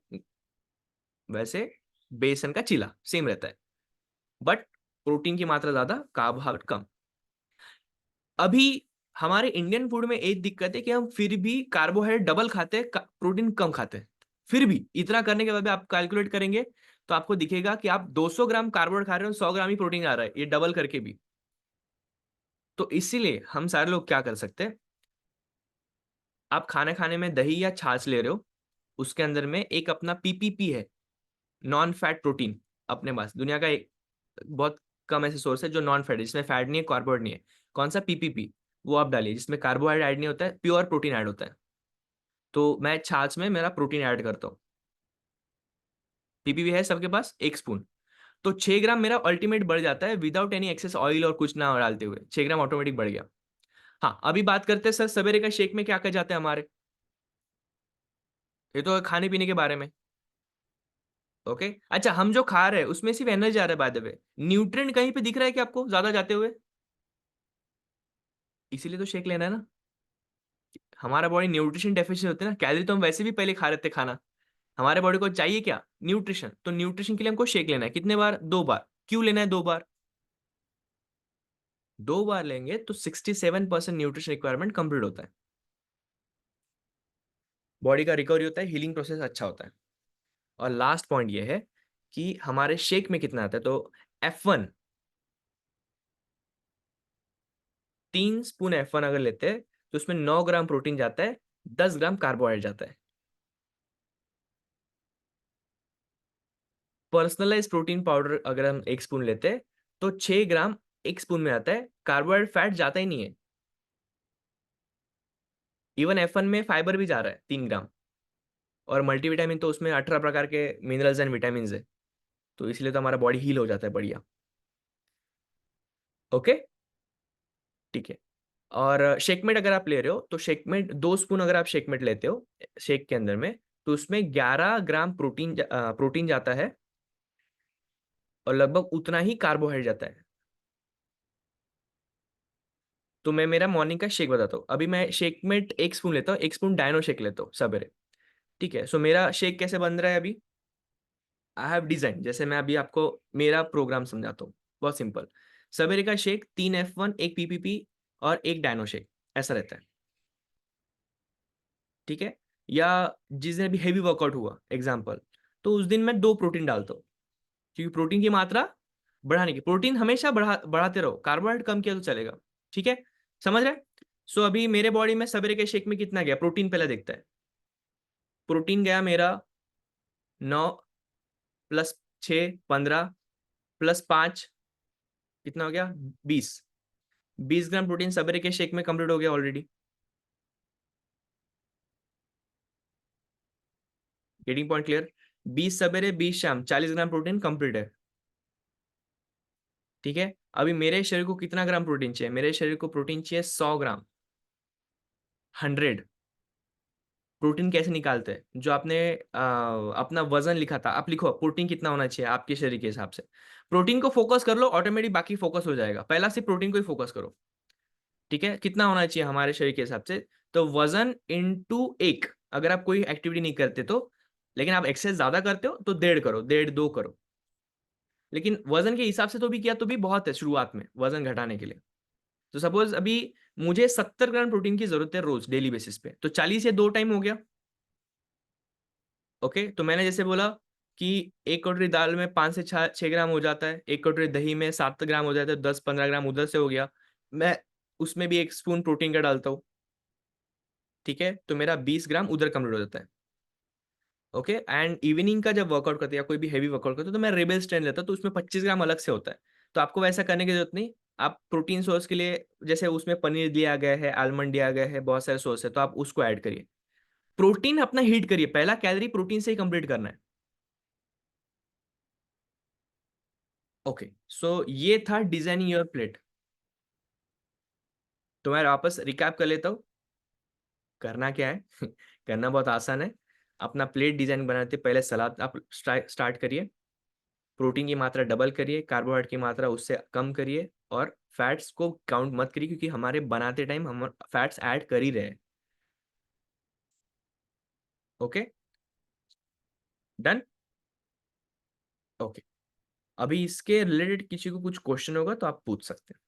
वैसे बेसन का चिला सेम रहता है, बट प्रोटीन की मात्रा ज्यादा, कार्बोहाइड्रेट कम। अभी हमारे इंडियन फूड में एक दिक्कत है कि हम फिर भी कार्बोहाइड्रेट डबल खाते हैं, प्रोटीन कम खाते हैं। फिर भी इतना करने के बाद भी आप कैलकुलेट करेंगे तो आपको दिखेगा कि आप 200 ग्राम कार्बोहाइड्रेट खा रहे हो, 100 ग्राम ही प्रोटीन आ रहा है, ये डबल करके भी। तो इसीलिए हम सारे लोग क्या कर सकते हैं, आप खाने खाने में दही या छाछ ले रहे हो, उसके अंदर में एक अपना पीपीपी है, नॉन फैट प्रोटीन। अपने पास दुनिया का एक बहुत कम ऐसे सोर्स है जो नॉन फैट है, जिसमें फैट नहीं है, कार्बोहाइड्रेट नहीं है। कौन सा? पीपीपी। वो आप डालिए, जिसमें कार्बोहाइड्रेट ऐड नहीं होता है, प्योर प्रोटीन ऐड होता है। तो मैं छाछ में मेरा प्रोटीन ऐड करता हूँ। पीपीपी है सबके पास, 1 स्पून। तो 6 ग्राम मेरा अल्टीमेट बढ़ जाता है विदाउट एनी एक्सेस ऑयल और कुछ ना डालते हुए, 6 ग्राम ऑटोमेटिक बढ़ गया। हाँ, अभी बात करते हैं सर सवेरे का शेक में क्या क्या जाते हैं हमारे। ये तो खाने पीने के बारे में। ओके, अच्छा, हम जो खा रहे हैं उसमें सिर्फ एनर्जी आ रहा है, बाय द वे न्यूट्रिएंट कहीं पे दिख रहा है कि आपको ज्यादा जाते हुए? इसीलिए तो शेक लेना है ना। हमारा बॉडी न्यूट्रिशन डेफिशिएंसी होती है ना, कैलोरी तो हम वैसे भी पहले खा रहे थे खाना। हमारे बॉडी को चाहिए क्या? न्यूट्रिशन। तो न्यूट्रिशन के लिए हमको शेक लेना है, कितने बार? 2 बार। क्यों लेना है 2 बार? 2 बार लेंगे तो 67% न्यूट्रिशन रिक्वायरमेंट कंप्लीट होता है, बॉडी का रिकवरी होता है, हीलिंग प्रोसेस अच्छा होता है। और लास्ट पॉइंट ये है कि हमारे शेक में कितना आता है। तो F1, 3 स्पून F1 अगर लेते हैं तो उसमें 9 ग्राम प्रोटीन जाता है, 10 ग्राम कार्बोहाइड्रेट जाता है। पर्सनलाइज प्रोटीन पाउडर अगर हम 1 स्पून लेते हैं तो 6 ग्राम 1 स्पून में आता है, कार्बोहाइड्रेट फैट जाता ही नहीं है। इवन F1 में फाइबर भी जा रहा है 3 ग्राम, और मल्टीविटामिन तो उसमें 18 प्रकार के मिनरल्स एंड विटामिन है। तो इसलिए तो हमारा बॉडी हील हो जाता है बढ़िया। ओके, ठीक है। और शेकमेट अगर आप ले रहे हो तो शेकमेट 2 स्पून अगर आप शेकमेट लेते हो शेक के अंदर में, तो उसमें 11 ग्राम प्रोटीन जाता है और लगभग उतना ही कार्बोहाइड्रेट जाता है। तो मैं मेरा मॉर्निंग का शेक बताता हूँ। अभी मैं शेकमेट 1 स्पून लेता हूँ, 1 स्पून डायनो शेक लेता हूँ सवेरे। ठीक है, सो मेरा शेक कैसे बन रहा है अभी, आई हैव डिजाइन, जैसे मैं अभी आपको मेरा प्रोग्राम समझाता हूँ, बहुत सिंपल। सवेरे का शेक 3 F1, 1 पीपीपी और 1 डायनो शेक, ऐसा रहता है। ठीक है, या जिस दिन अभी हेवी वर्कआउट हुआ एग्जाम्पल, तो उस दिन मैं 2 प्रोटीन डालता हूँ, क्योंकि प्रोटीन की मात्रा बढ़ाने की, प्रोटीन हमेशा बढ़ाते रहो, कार्बोहाइड्रेट कम किया तो चलेगा। ठीक है, समझ रहे? सो अभी मेरे बॉडी में सवेरे के शेक में कितना गया प्रोटीन, पहले देखता है। प्रोटीन गया मेरा 9 + 6 15 + 5 कितना हो गया 20। 20 ग्राम प्रोटीन सवेरे के शेक में कंप्लीट हो गया ऑलरेडी। Getting point clear? 20 सवेरे 20 शाम, 40 ग्राम प्रोटीन कंप्लीट है। ठीक है, अभी मेरे शरीर को कितना ग्राम प्रोटीन चाहिए? मेरे शरीर को प्रोटीन चाहिए 100 ग्राम, 100। प्रोटीन कैसे निकालते हैं? जो आपने अपना वजन लिखा था, आप लिखो प्रोटीन कितना होना चाहिए आपके शरीर के हिसाब से। प्रोटीन को फोकस कर लो, ऑटोमेटिक बाकी फोकस हो जाएगा। पहला सिर्फ प्रोटीन को ही फोकस करो। ठीक है, कितना होना चाहिए हमारे शरीर के हिसाब से? तो वजन इंटू 1, अगर आप कोई एक्टिविटी नहीं करते तो, लेकिन आप एक्सरसाइज ज्यादा करते हो तो 1.5 करो, 1.5 2 करो। लेकिन वजन के हिसाब से तो भी किया तो भी बहुत है शुरुआत में वजन घटाने के लिए। तो सपोज अभी मुझे 70 ग्राम प्रोटीन की जरूरत है रोज डेली बेसिस पे, तो 40 या 2 टाइम हो गया। ओके, तो मैंने जैसे बोला कि 1 कटोरी दाल में 5 से 6 ग्राम हो जाता है, 1 कटोरी दही में 7 ग्राम हो जाता है, 10-15 ग्राम उधर से हो गया। मैं उसमें भी 1 स्पून प्रोटीन का डालता हूँ। ठीक है, तो मेरा 20 ग्राम उधर कंप्लीट हो जाता है। ओके, एंड इवनिंग का जब वर्कआउट करते हैं या कोई भी हेवी वर्कआउट करते हैं तो मैं रेबल स्ट्रेंथ लेता हूँ, तो उसमें 25 ग्राम अलग से होता है। तो आपको वैसा करने की जरूरत नहीं, आप प्रोटीन सोर्स के लिए जैसे उसमें पनीर दिया गया है, आलमंड दिया गया है, बहुत सारे सोर्स है, तो आप उसको ऐड करिए। प्रोटीन अपना हीट करिए, पहला कैलोरी प्रोटीन से ही कंप्लीट करना है। ओके, सो ये था डिजाइनिंग योर प्लेट। तो मैं वापस रिकैप कर लेता हूँ। करना क्या है करना बहुत आसान है। अपना प्लेट डिजाइन बनाते पहले सलाद आप स्टार्ट करिए, प्रोटीन की मात्रा डबल करिए, कार्बोहाइड्रेट की मात्रा उससे कम करिए, और फैट्स को काउंट मत करिए क्योंकि हमारे बनाते टाइम हम फैट्स ऐड कर ही रहे हैं। Okay, done. ओके, अभी इसके रिलेटेड किसी को कुछ क्वेश्चन होगा तो आप पूछ सकते हैं।